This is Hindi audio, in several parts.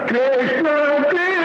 कृष्ण कृष्ण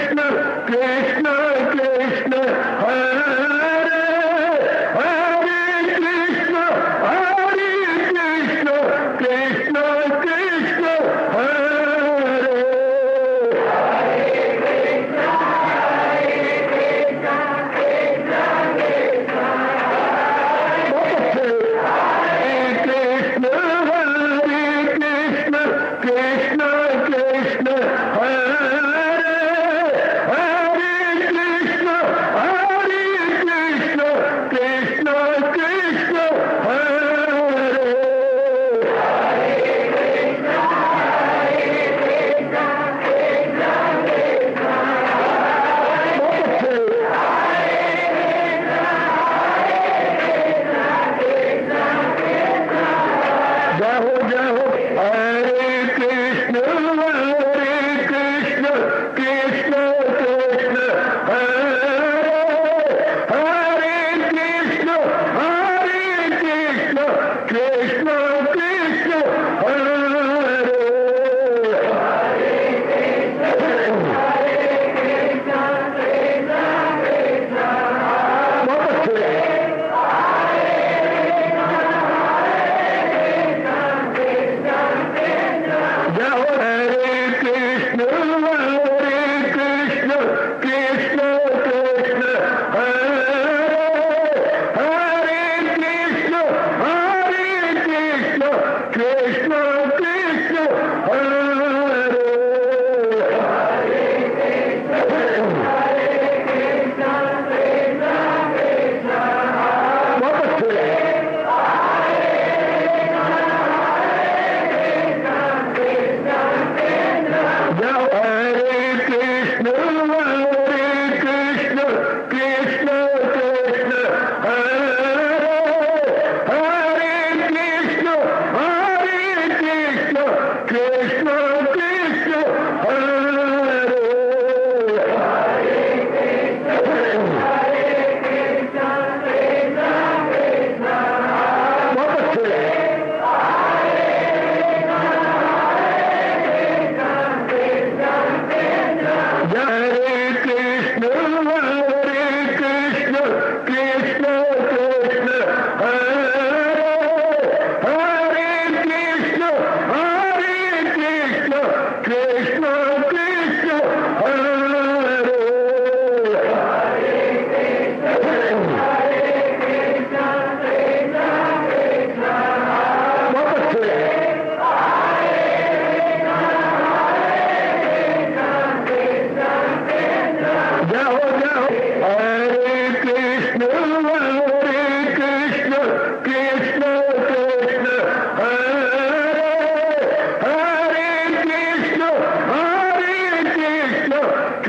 हरे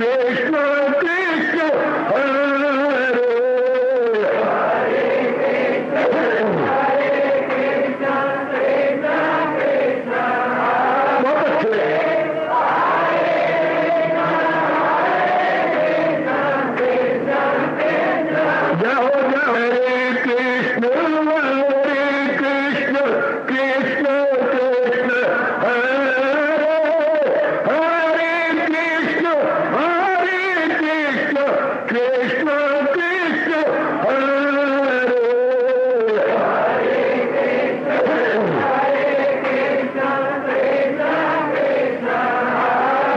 कृष्ण कृष्ण हरे बहुत अच्छे जाओ जाओ हरे कृष्ण कृष्ण कृष्ण कृष्ण हरे हरे कृष्ण कृष्ण कृष्ण हरे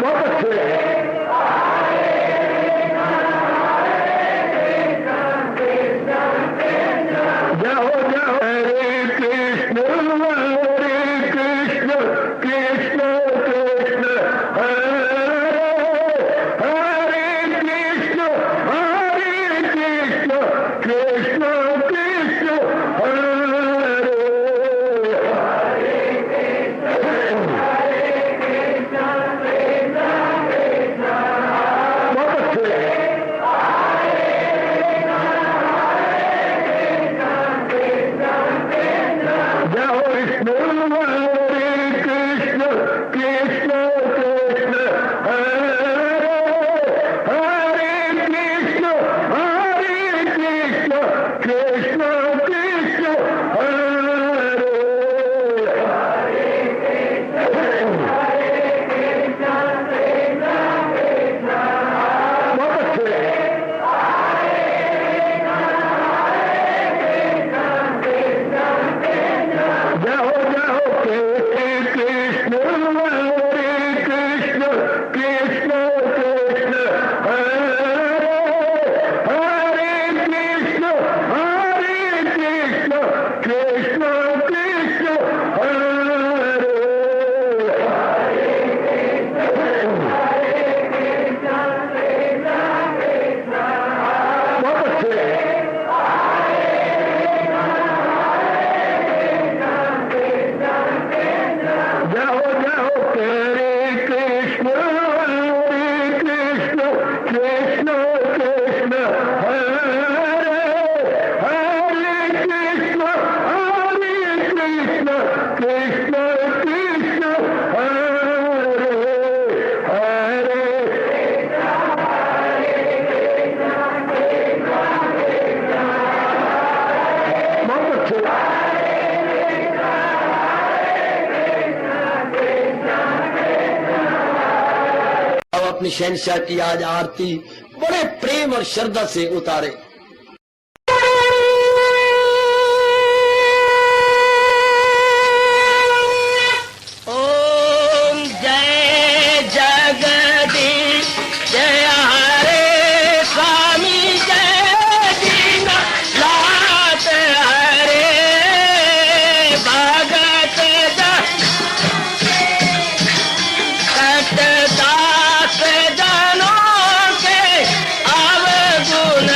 बहुत अच्छे जाओ जाओ हरे कृष्ण कृष्ण कृष्ण कृष्ण हरे हरे कृष्ण कृष्ण कृष्ण हरे बहुत अच्छे जाओ विष्णु हरे कृष्ण कृष्ण कृष्ण हरे हरे कृष्ण कृष्ण कृष्ण हरे बहुत अच्छे जाओ जाओ कृष्ण हरे कृष्ण कृष्ण कृष्ण हरे हरे कृष्ण कृष्ण कृष्ण हरे बहुत अच्छे जाओ जाओ हरे कृष्ण कृष्ण कृष्ण हरे हरे कृष्ण कृष्ण हरे हरे बहुत अच्छे अब अपनी शहनशाह की आज आरती बड़े प्रेम और श्रद्धा से उतारे। ओम जय जगदीश जय हरे स्वामी जय दीना लात हरे भगत दास जनों के अवगुण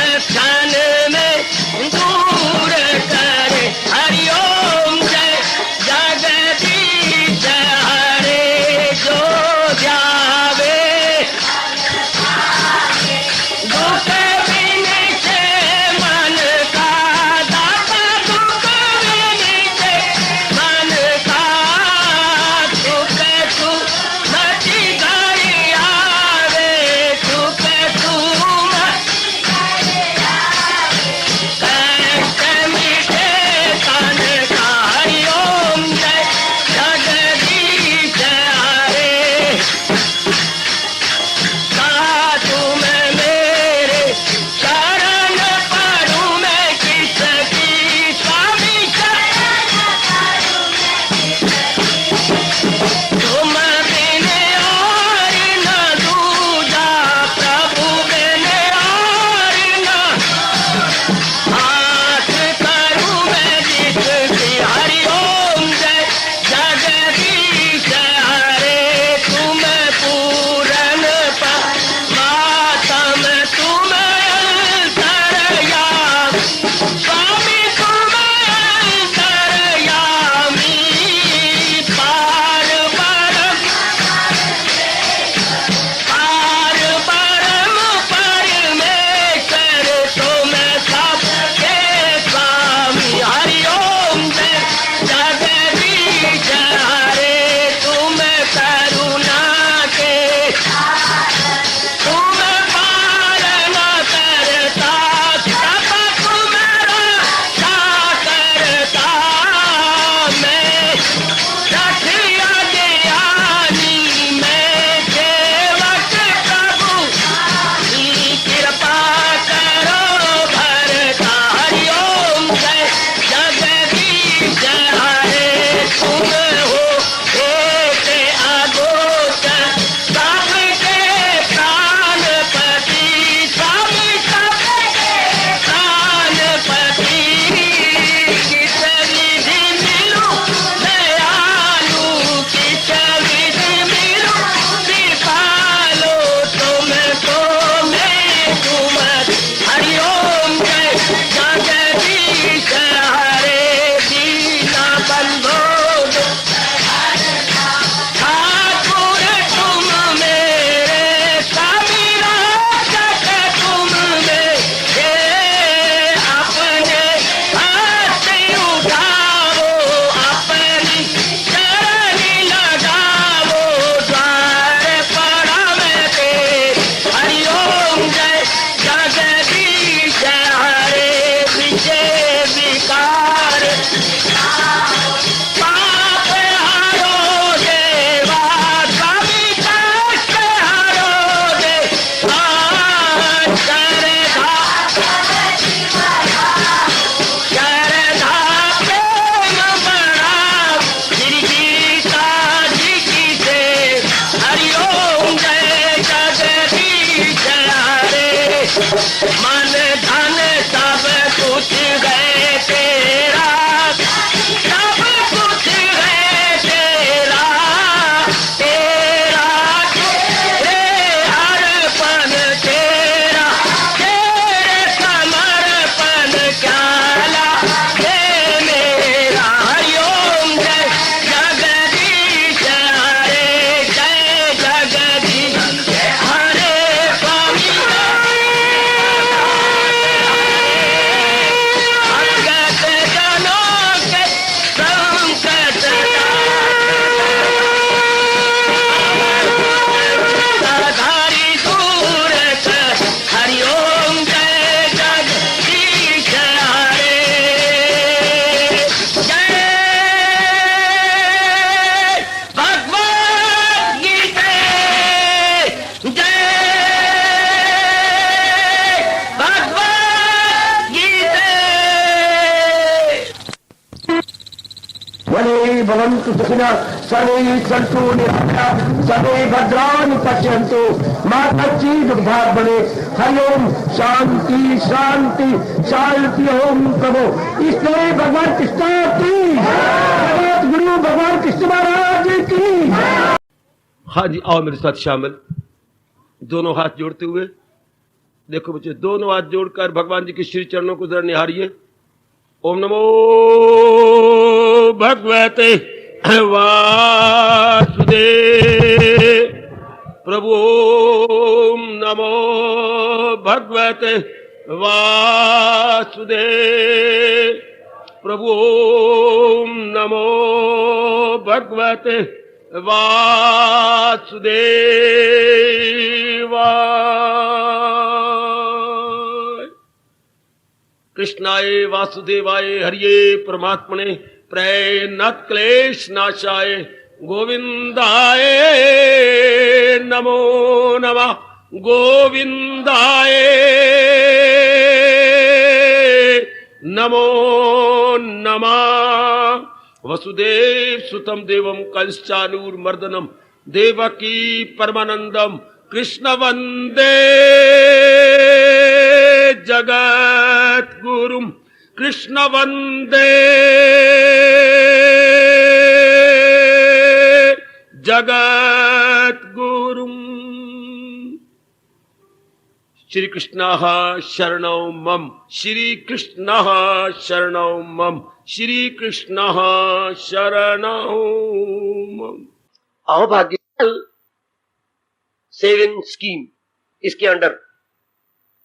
भवन्तु सुखिनः सर्वे सन्तु निरामयाः सर्वे भद्राणि पश्यन्तु मा कश्चित् दुर्भाग्यं भवेत्। हरि ओम शांति शांति शांति। ओम प्रभु इसलिए भगवान कृष्ण की जगत गुरु भगवान कृष्ण महाराज की। हाँ जी, आओ मेरे साथ शामिल, दोनों हाथ जोड़ते हुए। देखो बच्चे, दोनों हाथ जोड़कर भगवान जी के श्री चरणों को जरा निहारिए। ओम नमो भगवते वासुदेव प्रभु। ओम नमो भगवते वासुदेव प्रभु। ओम नमो भगवते वासुदेवाय। कृष्णाय वासुदेवाय हरिये परमात्मने प्रणत क्लेश नाशाय गोविंदाय नमो नमः। गोविंदाय नमो नमः। वसुदेव सुतम देवम कंसचानूरमर्दनम देवकी परमानंदम कृष्ण वंदे जगत गुरुम। कृष्ण वंदे जगत गुरुम। श्री कृष्ण शरणौ मम। श्री कृष्ण शरणौ मम। श्री कृष्ण शरणौ मम। आओ भाग्य सेविंग स्कीम, इसके अंडर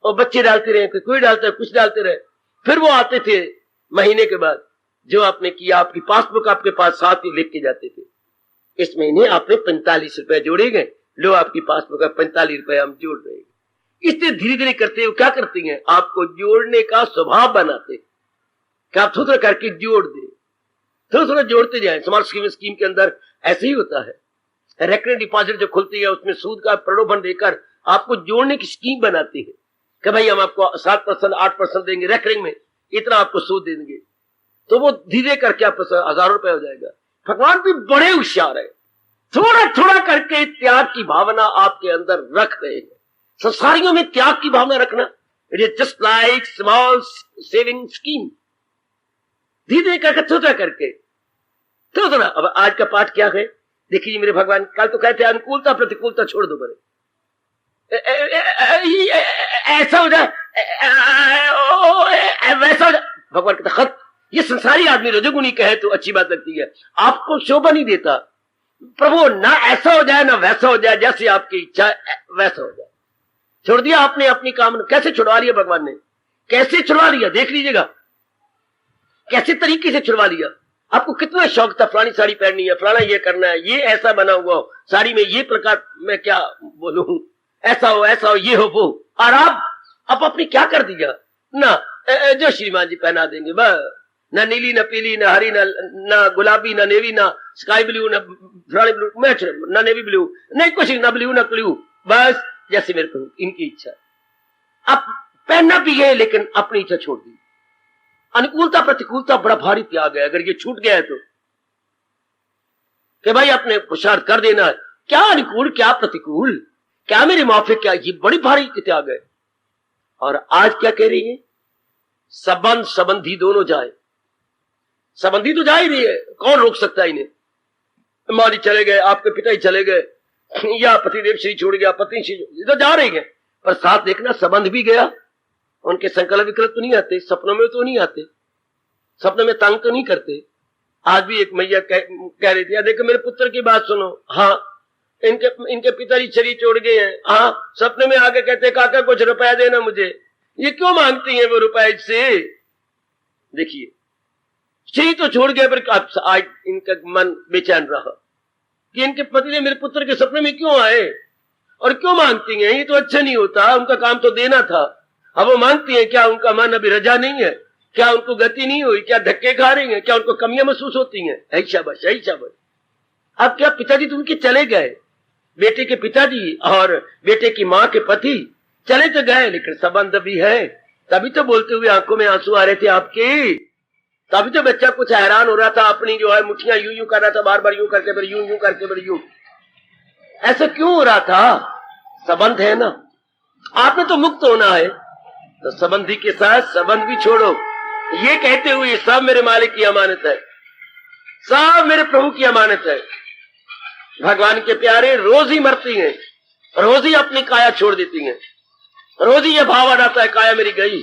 और बच्चे डालते रहे, कोई डालता है, कुछ डालते रहे। फिर वो आते थे महीने के बाद, जो आपने किया आपकी पासबुक आपके पास साथ ही लिख के जाते थे। इस महीने आपने 45 रुपए जोड़े गए, लो आपकी पासबुक का 45 रुपए हम जोड़ रहे हैं। इससे धीरे धीरे करते हुए क्या करती हैं, आपको जोड़ने का स्वभाव बनाते कि आप थोड़ा करके जोड़ दे, थोड़ा थोड़ा जोड़ते जाए। समाज स्कीम के अंदर ऐसे ही होता है। रेकरिंग डिपॉजिट जो खुलती है उसमें सूद का प्रलोभन देकर आपको जोड़ने की स्कीम बनाती है कि भाई हम आपको 7% 8% देंगे, रेकरिंग में इतना आपको सूद देंगे, तो वो धीरे करके आपको 1000 रुपए हो जाएगा। भगवान भी बड़े होशियार है, थोड़ा थोड़ा करके त्याग की भावना आपके अंदर रख रहे हैं। संसारियों में त्याग की भावना रखना, it is just like small saving scheme. धीरे करके थोड़ा करके थोड़ा। अब आज का पाठ क्या है देखिए मेरे भगवान। कल तो कहते अनुकूलता प्रतिकूलता छोड़ दो, बड़े ऐसा हो जाए वैसा हो जाए। भगवान कहता खत, ये संसारी आदमी रजोगुणी कहे तो अच्छी बात लगती है, आपको शोभा नहीं देता। प्रभु ना ऐसा हो जाए ना वैसा हो जाए, जैसे आपकी इच्छा वैसा हो जाए। छोड़ दिया आपने अपनी कामना। कैसे छुड़वा लिया भगवान ने, कैसे छुड़वा लिया देख लीजिएगा, कैसे तरीके से छुड़वा लिया। आपको कितना शौक था फलानी साड़ी पहननी है, फलाना ये करना है, ये ऐसा बना हुआ हो, साड़ी में ये प्रकार मैं क्या बोलूं, ऐसा हो ये हो वो, और आप अपनी क्या कर दिया ना, जो श्रीमान जी पहना देंगे बस। ना नीली ना पीली ना हरी ना गुलाबी ना नेवी ना स्काई ब्लू ना फलानी ब्लू मैच ना नेवी ब्लू नहीं कुछ ना ब्लू ना ब्लू, बस जैसे मेरे को इनकी इच्छा। अब पहनना भी है लेकिन अपनी इच्छा छोड़ दी। अनुकूलता प्रतिकूलता बड़ा भारी त्याग है। अगर ये छूट गया है तो कि भाई अपने पुरुषार्थ कर देना, क्या अनुकूल क्या प्रतिकूल, क्या मेरे माफिक क्या, ये बड़ी भारी त्याग है। और आज क्या कह रही है, संबंध संबंधी दोनों जाए। संबंधी तो जा ही रही है, कौन रोक सकता है इन्हें। माली चले गए, आपके पिता ही चले गए, या पतिदेव श्री छोड़ गया, पत्नी श्री तो जा रही है, पर साथ देखना संबंध भी गया। उनके संकल्प विकल्प तो नहीं आते, सपनों में तो नहीं आते, सपनों में तंग तो नहीं करते। आज भी एक मैया कह रही थी, देखो मेरे पुत्र की बात सुनो, हाँ इनके पिताजी शरीर छोड़ गए हैं, हाँ सपने में आके कहते काका कुछ रुपया देना मुझे। ये क्यों मांगती है वो रुपया इससे। देखिए शरीर तो छोड़ गया, पर आज इनका मन बेचैन रहा कि इनके पति ने मेरे पुत्र के सपने में क्यों आए और क्यों मांगती हैं। ये तो अच्छा नहीं होता, उनका काम तो देना था। अब वो मांगती हैं, क्या उनका मन अभी रजा नहीं है, क्या उनको गति नहीं हुई, क्या धक्के खा रही हैं, क्या उनको कमियां महसूस होती हैं। ऐ शाबाश ऐ शाबाश। अब क्या पिताजी तो उनके चले गए, बेटे के पिताजी और बेटे की माँ के पति चले तो गए, लेकिन संबंध भी है। तभी तो बोलते हुए आंखों में आंसू आ रहे थे आपके। तभी तो बच्चा कुछ हैरान हो रहा था, अपनी जो है मुठियां यूं यूं कर रहा था, बार बार यूं करके फिर यूं यूं करके फिर यूं। ऐसा क्यों हो रहा था? संबंध है ना, आपने तो मुक्त होना है, तो संबंधी के साथ संबंध भी छोड़ो। ये कहते हुए सब मेरे मालिक की अमानत है, सब मेरे प्रभु की अमानत है। भगवान के प्यारे रोज ही मरती हैं, रोज ही अपनी काया छोड़ देती हैं, रोज ही यह भाव आ जाता है काया मेरी गई,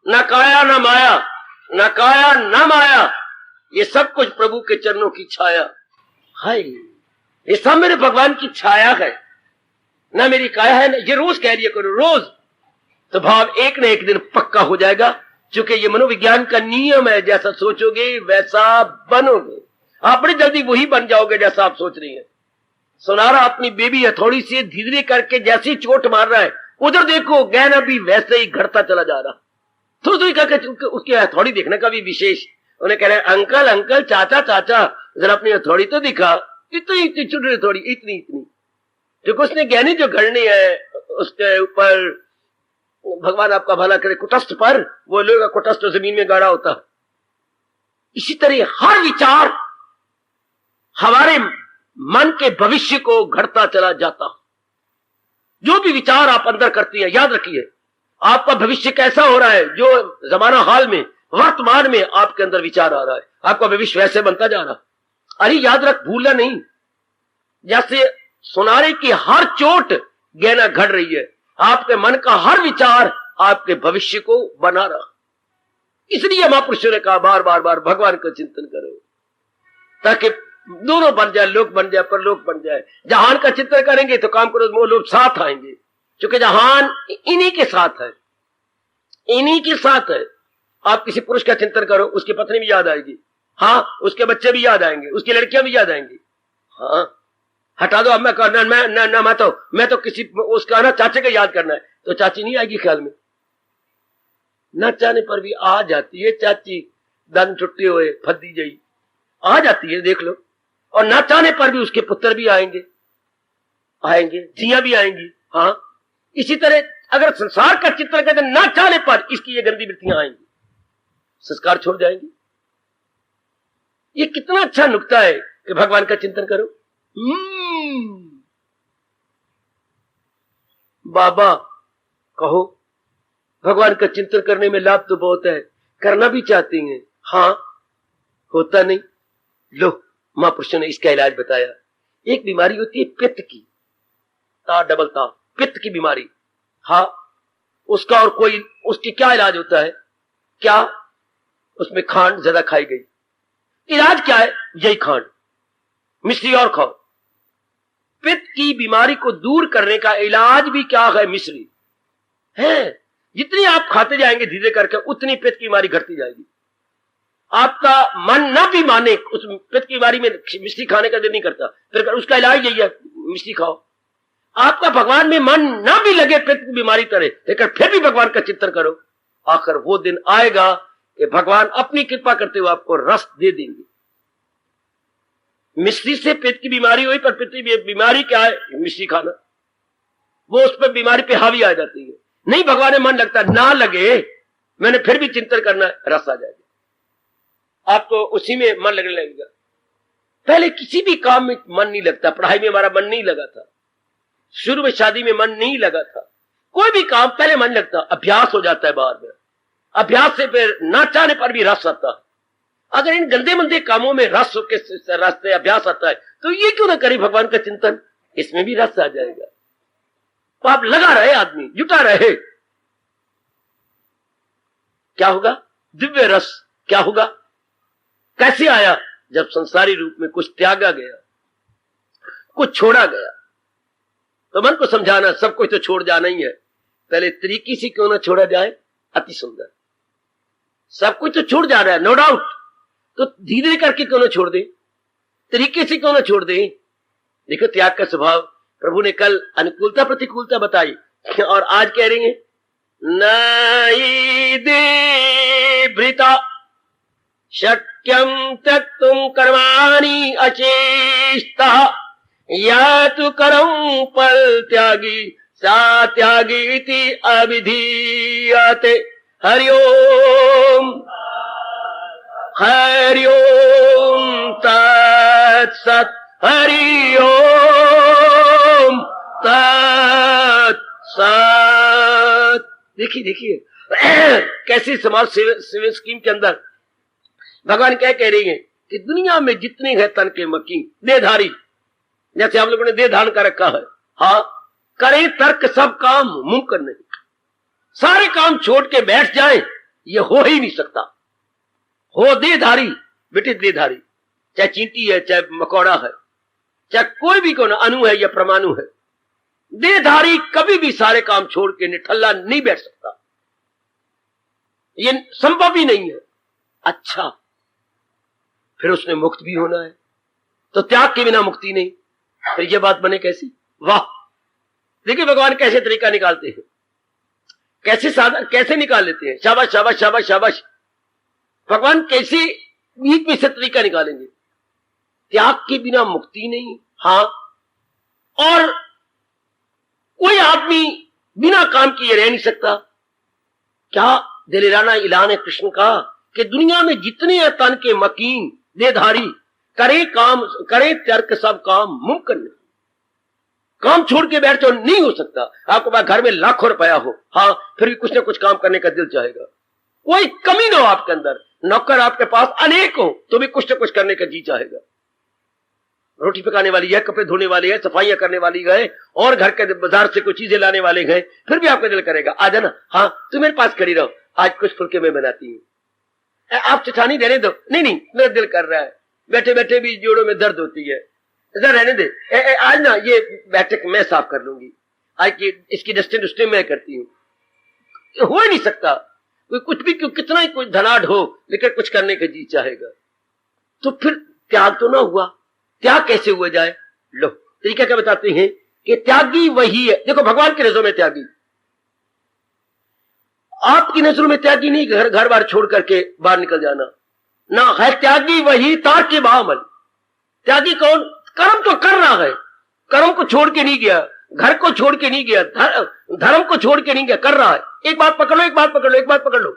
न काया न माया, न काया न माया, ये सब कुछ प्रभु के चरणों की छाया। हाय, ये सब मेरे भगवान की छाया है, ना मेरी काया है, ना ये रोज कह दिया करो रोज, तो भाव एक न एक दिन पक्का हो जाएगा। क्योंकि ये मनोविज्ञान का नियम है, जैसा सोचोगे वैसा बनोगे, आप बड़ी जल्दी वही बन जाओगे जैसा आप सोच रही हैं। सुनारा अपनी बेबी हथौड़ी से धीरे करके जैसी चोट मार रहा है, उधर देखो गहना भी वैसे ही घटता चला जा रहा। थोड़ी करके उसकी हथौड़ी देखने का भी विशेष, उन्हें कह रहे अंकल अंकल चाचा चाचा जरा अपनी हथौड़ी तो दिखा, इतनी इतनी छोटी हथौड़ी, इतनी इतनी, क्योंकि उसने गहनी जो घड़नी है उसके ऊपर भगवान आपका भला करे कुटस्थ पर, वो लोग कुटस्थ जमीन में गाड़ा होता। इसी तरह हर विचार हमारे मन के भविष्य को घड़ता चला जाता। जो भी विचार आप अंदर करती है, याद रखिए आपका भविष्य कैसा हो रहा है, जो जमाना हाल में वर्तमान में आपके अंदर विचार आ रहा है, आपका भविष्य वैसे बनता जा रहा। अरे याद रख, भूलना नहीं, जैसे सुनारे की हर चोट गहना घड़ रही है, आपके मन का हर विचार आपके भविष्य को बना रहा। इसलिए महापुरुषों ने कहा बार बार बार भगवान का चिंतन करो, ताकि दोनों बन जाए, लोक बन जाए, परलोक बन जाए। जहान का चिंतन करेंगे तो काम करो मोह लोभ साथ आएंगे, क्योंकि जहान इन्हीं के साथ है, इन्हीं के साथ है। आप किसी पुरुष का चिंतन करो, उसकी पत्नी भी याद आएगी, हाँ उसके बच्चे भी याद आएंगे, उसकी लड़कियां भी याद आएंगी। हाँ हटा दो, अब मैं तो किसी उसका ना चाचे का याद करना है, तो चाची नहीं आएगी ख्याल में, न चाहने पर भी आ जाती है चाची, दन टुट्टे हुए फद्दी जई आ जाती है, देख लो। और न चाहने पर भी उसके पुत्र भी आएंगे, आएंगे जियां भी आएंगी। हाँ इसी तरह अगर संसार का चित्र करते न चाहने पर इसकी ये गंदी वृत्तियां आएंगी, संस्कार छोड़ जाएंगी। ये कितना अच्छा नुक्ता है कि भगवान का चिंतन करो। बाबा कहो भगवान का चिंतन करने में लाभ तो बहुत है, करना भी चाहती हैं, हाँ होता नहीं। लो महापुरुषों ने इसका इलाज बताया। एक बीमारी होती है पित्त की, डबल ता पित्त की बीमारी। हाँ उसका और कोई, उसकी क्या इलाज होता है? क्या उसमें खांड ज्यादा खाई गई, इलाज क्या है? यही खांड मिश्री और खाओ। पित्त की बीमारी को दूर करने का इलाज भी क्या है? मिश्री है। जितनी आप खाते जाएंगे धीरे करके उतनी पित्त की बीमारी घटती जाएगी। आपका मन न भी माने उस पित्त की बीमारी में मिश्री खाने का दिल नहीं करता, फिर उसका इलाज यही है, मिश्री खाओ। आपका भगवान में मन न भी लगे पित्त की बीमारी तरह, लेकिन फिर भी भगवान का चिंतन करो, आखिर वो दिन आएगा कि भगवान अपनी कृपा करते हुए आपको रस दे देंगे। मिश्री से पित्त की बीमारी हुई, पर पित्त की बीमारी क्या है? मिश्री खाना, वो उस पर बीमारी पे हावी आ जाती है। नहीं भगवान में मन लगता, ना लगे मैंने फिर भी चिंतन करना है, रस आ जाएगा आपको, उसी में मन लगने लगेगा। पहले किसी भी काम में मन नहीं लगता, पढ़ाई में हमारा मन नहीं लगा था, शुरू में शादी में मन नहीं लगा था, कोई भी काम पहले मन लगता, अभ्यास हो जाता है बार बार, अभ्यास से फिर ना चाहने पर भी रस आता है। अगर इन गंदे मंदे कामों में रस के रास्ते अभ्यास आता है, तो ये क्यों ना करे भगवान का चिंतन, इसमें भी रस आ जाएगा। तो आप लगा रहे, आदमी जुटा रहे, क्या होगा? दिव्य रस क्या होगा? कैसे आया? जब संसारी रूप में कुछ त्यागा गया, कुछ छोड़ा गया। तो मन को समझाना, सब कुछ तो छोड़ जाना ही है, पहले तरीके से क्यों ना छोड़ा जाए। अति सुंदर, सब कुछ तो छोड़ जा रहा है, नो डाउट, तो धीरे करके क्यों ना छोड़ दे, तरीके से क्यों ना छोड़ दे। देखो त्याग का स्वभाव, प्रभु ने कल अनुकूलता प्रतिकूलता बताई, और आज कह रही है नई दे भृता शक्यम त्यक्तुम कर्माणि अचेष्टा, या तु करम पल त्यागी सा त्यागी इति अविधीयते। हरिओम। हरि ओम तत्सत, हरि ओम तत्सत। देखिए देखिए कैसी समाज सेवा स्कीम के अंदर भगवान क्या कह रही है कि दुनिया में जितने हैं तन के मकीन देहधारी, जैसे आप लोगों ने देह धारण कर रखा है, हाँ, करें तर्क सब काम मुमकिन नहीं, सारे काम छोड़ के बैठ जाए, ये हो ही नहीं सकता। हो देहधारी, बेटे देहधारी, चाहे चींटी है, चाहे मकोड़ा है, चाहे कोई भी कौन अणु है या परमाणु है, देहधारी कभी भी सारे काम छोड़ के निठल्ला नहीं बैठ सकता, ये संभव ही नहीं है। अच्छा, फिर उसने मुक्त भी होना है, तो त्याग के बिना मुक्ति नहीं, फिर ये बात बने कैसी? वाह, देखिए भगवान कैसे तरीका निकालते हैं, कैसे निकाल लेते हैं। शाबाश शाबाश शाबाश शाबाश, भगवान कैसे बीच में से तरीका निकालेंगे। त्याग के बिना मुक्ति नहीं, हाँ, और कोई आदमी बिना काम किए रह नहीं सकता। क्या दिलेराना ऐलान है कृष्ण का कि दुनिया में जितने हैं तन के मकीन देहधारी, करे तर्क सब काम मुमकिन नहीं, काम छोड़ के बैठ जाओ, नहीं हो सकता। आपके पास घर में लाखों रुपया हो, हाँ, फिर भी कुछ ना कुछ काम करने का दिल चाहेगा, कोई कमी ना हो आपके अंदर, नौकर आपके पास अनेक हो तो भी कुछ ना कुछ करने का जी चाहेगा। रोटी पकाने वाली है, कपड़े धोने वाली है, सफाइयां करने वाली है, और घर के बाजार से कुछ चीजें लाने वाले हैं, फिर भी आपका दिल करेगा आ जाना, हाँ तू मेरे पास खड़ी रहो, आज कुछ फुलके मैं बनाती हूँ, आप चिठानी देने दो। नहीं मेरा दिल कर रहा है, बैठे बैठे भी जोड़ों में दर्द होती है, इधर रहने दे, आज ना ये बैठक मैं साफ कर लूंगी, आज की इसकी डस्टिंग डस्टिंग मैं करती हूँ। हो ही नहीं सकता, कोई कुछ भी क्यों कितना ही कुछ धनाढ़ हो लेकिन कुछ करने का जी चाहेगा, तो फिर त्याग तो ना हुआ। त्याग कैसे हुआ जाए? लो तरीका क्या बताते हैं कि त्यागी वही है। देखो भगवान की नजरों में त्यागी, आपकी नजरों में त्यागी नहीं घर बार छोड़ करके बाहर निकल जाना ना है, त्यागी वही तार के बामल। त्यागी कौन? कर्म तो कर रहा है, कर्म को छोड़ के नहीं गया, घर को छोड़ के नहीं गया, धर्म को छोड़ के नहीं गया, कर रहा है। एक बात पकड़ लो, एक बात पकड़ लो, एक बात पकड़ लो,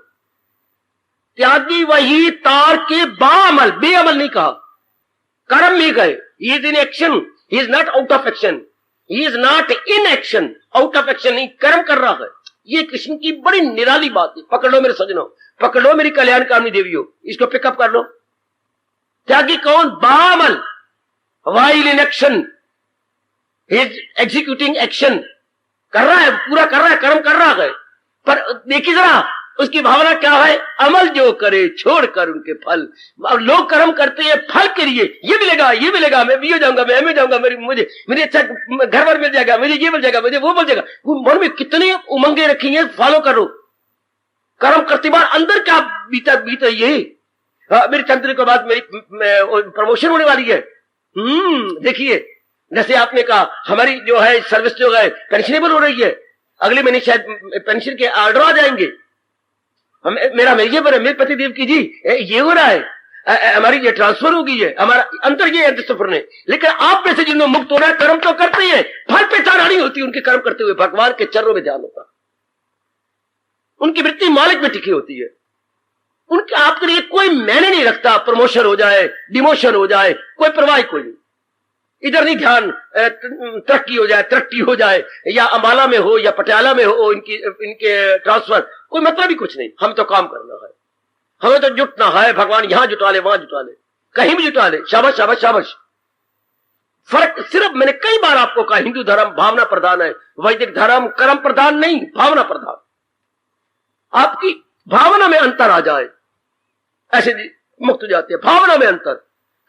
त्यागी वही तार के बामल, बेअमल नहीं कहा, कर्म में गए। He is in action, he is not out of action, he is not in action, out of action नहीं, कर्म कर रहा है। ये कृष्ण की बड़ी निराली बात है। पकड़ लो मेरे सजनों, पकड़ लो मेरी कल्याणकामी देवियों, इसको पिकअप कर लो। त्यागी कौन? Balmer, while in action, he is executing action, कर रहा है, पूरा कर रहा है, कर्म कर रहा है, पर देखिए जरा उसकी भावना क्या है? अमल जो करे छोड़कर उनके फल। अब लोग कर्म करते हैं फल के लिए, ये मिलेगा, मैं भी हो जाऊंगा, मैं हो जाऊंगा, मुझे अच्छा घर बार मिल जाएगा, मुझे ये मिल जाएगा, मुझे वो मिल जाएगा। वो मन में कितनी उमंगे रखी हैं, फॉलो करो। कर्म करते बार अंदर क्या बीता ये, मेरी चंद्र के बाद मेरी प्रमोशन होने वाली है। देखिए जैसे आपने कहा हमारी जो है सर्विस जो है पेंशनेबल हो रही है, अगले महीने शायद पेंशन के ऑर्डर आ जाएंगे। मेरा मेरे पर है, मेरे पतिदेव की जी ये हो रहा है, हमारी ये ट्रांसफर हो गई है, हमारा अंतर ये है सफर ने। लेकिन आप में से जिन्होंने मुक्त हो रहा है, कर्म तो करते हैं, फल पे चारानी होती है उनके कर्म करते हुए, भगवान के चरणों में ध्यान होता, उनकी वृत्ति मालिक में टिकी होती है। उनके आपके लिए कोई मैंने नहीं रखता, प्रमोशन हो जाए, डिमोशन हो जाए, कोई परवाह कोई नहीं, इधर नहीं ध्यान, तरक्की हो जाए, या अंबाला में हो या पटियाला में हो इनके ट्रांसफर, कोई मतलब ही कुछ नहीं। हम तो काम करना है, हमें तो जुटना है, भगवान यहां जुटा ले, वहां जुटा ले, कहीं भी जुटा ले, शाबाश शाबाश शाबाश। फर्क सिर्फ मैंने कई बार आपको कहा, हिंदू धर्म भावना प्रधान है, वैदिक धर्म कर्म प्रधान नहीं, भावना प्रधान। आपकी भावना में अंतर आ जाए, ऐसे मुक्त हो जाते हैं। भावना में अंतर,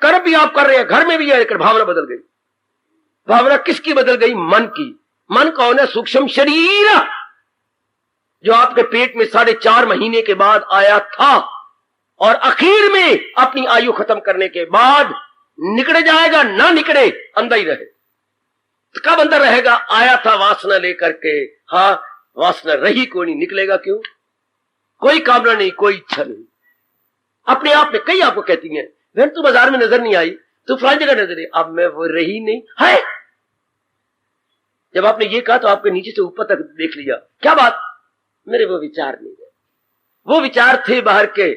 कर्म भी आप कर रहे हैं, घर में भी है, लेकिन भावना बदल गई। भावना किसकी बदल गई? मन की। मन कौन है? सूक्ष्म शरीर, जो आपके पेट में 4.5 महीने के बाद आया था और आखिर में अपनी आयु खत्म करने के बाद निकले जाएगा, ना निकले अंदर ही रहे। तो कब अंदर रहेगा? आया था वासना लेकर के, हाँ वासना रही कोई नहीं, निकलेगा क्यों? कोई कामना नहीं, कोई इच्छा नहीं, अपने आप में। कई आपको कहती हैं बहन तू बाजार में नजर नहीं आई, तू फलानी जगह नजर आई, अब मैं वो रही नहीं है। जब आपने ये कहा तो आपके नीचे से ऊपर तक देख लिया, क्या बात? मेरे वो विचार नहीं गए, वो विचार थे बाहर के,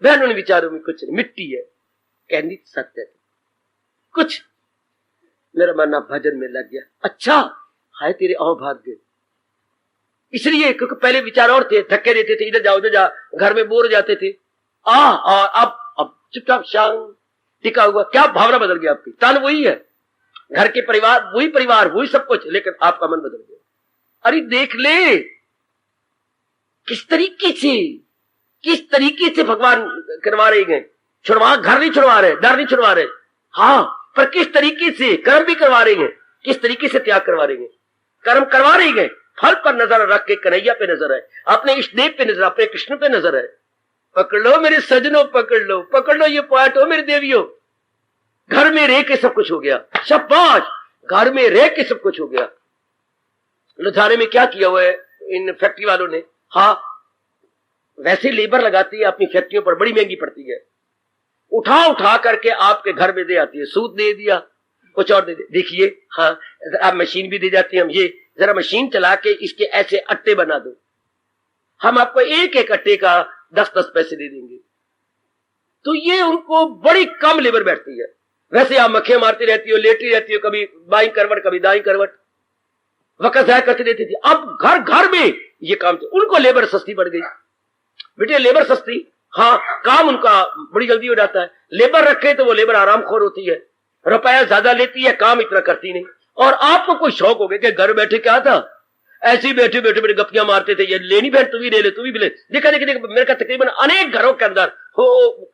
बहनों ने विचारों में कुछ नहीं, मिट्टी है, कहनी सत्य है कुछ। मेरा मन भजन में लग गया, अच्छा हाय तेरे आओ भाग गए, इसलिए क्योंकि पहले विचार और थे, धक्के देते थे, इधर जाओ उधर जा, घर में बोर हो जाते थे। और अब चुपचाप शांत टिका हुआ, क्या भावना बदल गया आपकी? तन वही है, घर के परिवार वही सब कुछ, लेकिन आपका मन बदल गया। अरे देख ले किस तरीके से भगवान करवा रहे हैं, घर नहीं छुड़वा रहे, डर नहीं छुड़वा रहे, हाँ, पर किस तरीके से कर्म भी करवा रहे हैं, किस तरीके से त्याग करवा रहे हैं। कर्म करवा रहे हैं, फल पर नजर रख के कन्हैया पे नजर है, अपने इष्टदेव पे नजर, अपने कृष्ण पे नजर है। पकड़ लो मेरे सजनों, पकड़ लो ये पॉइंट हो मेरे देवियों। घर में रह के सब कुछ हो गया, शाबाश, घर में रह के सब कुछ हो गया। लुधियाने में क्या किया हुआ है इन फैक्ट्री वालों ने, हाँ वैसे लेबर लगाती है अपनी फैक्ट्रियों पर, बड़ी महंगी पड़ती है, उठा करके आपके घर में दे आती है, सूद दे दिया, कुछ और दे देखिए, हाँ आप मशीन भी दे जाती है, हम ये जरा मशीन चला के इसके ऐसे अट्टे बना दो, हम आपको एक एक अट्टे का 10-10 पैसे दे देंगे। तो ये उनको बड़ी कम लेबर बैठती है। वैसे आप मक्खियां मारती रहती हो, लेटी रहती हो, कभी बाईं करवट कभी दाईं करवट, वक्त जाया करती रहती थी। अब घर घर में ये काम, उनको लेबर सस्ती पड़ गई बेटे, लेबर सस्ती, हाँ काम उनका बड़ी जल्दी हो जाता है। लेबर रखे तो वो लेबर आरामखोर होती है, रुपया ज्यादा लेती है, काम इतना करती नहीं। और आपको कोई शौक हो गया कि घर बैठे क्या था, ऐसे ही बैठे बैठे मेरे गप्पियां मारते थे, ये लेनी बहन तू भी ले ले, तू भी ले। देखा मेरे का तकरीबन अनेक घरों के अंदर हो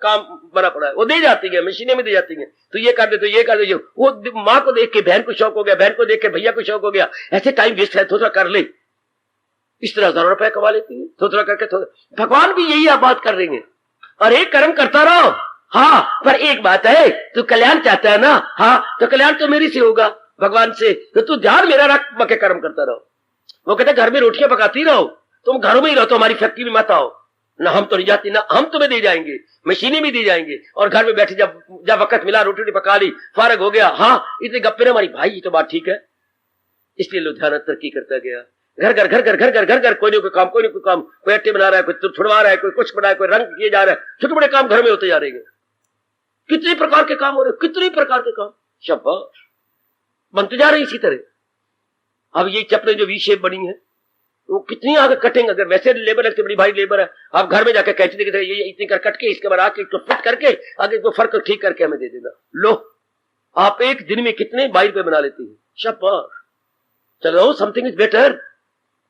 काम बना पड़ा है, वो दे जाती है, मशीनें में दे जाती हैं, तो ये कर दे, तो ये कर दे। वो माँ को देख के बहन को शौक हो गया, बहन को देख के भैया को शौक हो गया, ऐसे टाइम वेस्ट है, थोड़ा कर ले, इस तरह 1000 रुपया कमा लेती है, थोड़ा करके थोड़ा। भगवान भी यही आप बात कर रहे हैं, अरे कर्म करता रहो, हाँ पर एक बात है, तू कल्याण चाहता है ना, हाँ तो कल्याण तो मेरी से होगा, भगवान से, तो तू ध्यान मेरा रख, बके कर्म करता रहो। वो कहते घर में रोटियां पकाती रहो, तुम घरों में ही रहो, तो हमारी फैक्ट्री में मत आओ ना, हम तो नहीं जाती ना, हम तुम्हें दे जाएंगे, मशीनें भी दे जाएंगे, और घर में बैठे जब वक्त मिला रोटी पका ली, फारग हो गया, हाँ इतने गप्पे ना हमारी, भाई ये तो बात ठीक है। इसलिए लुधियाना तरक्की करता गया, घर घर घर घर घर घर घर घर, कोई नहीं कोई काम, कोई नहीं कोई काम, कोई अट्टे बना रहा है, कोई छुड़वा रहा है, कोई कुछ बना है, कोई रंग किए जा रहा है, छोटे बड़े काम घर में होते जा रहे हैं। कितने प्रकार के काम हो रहे, कितने प्रकार के काम, शाबाश, बनते जा रहे हैं इसी तरह। अब ये चप्पलें जो वी शेप बनी है, वो कितनी आगे कटेंगे, अगर वैसे लेबर लगती बड़ी भारी लेबर है, आप घर में जाकर कैंची देखे ये इतनी कर कट के, इसके बाद आके इसको फिट करके आगे इसको फर्क ठीक करके हमें दे देना, लो आप एक दिन में कितने 22 रुपए बना लेती है, शाबाश, चलो समथिंग इज बेटर,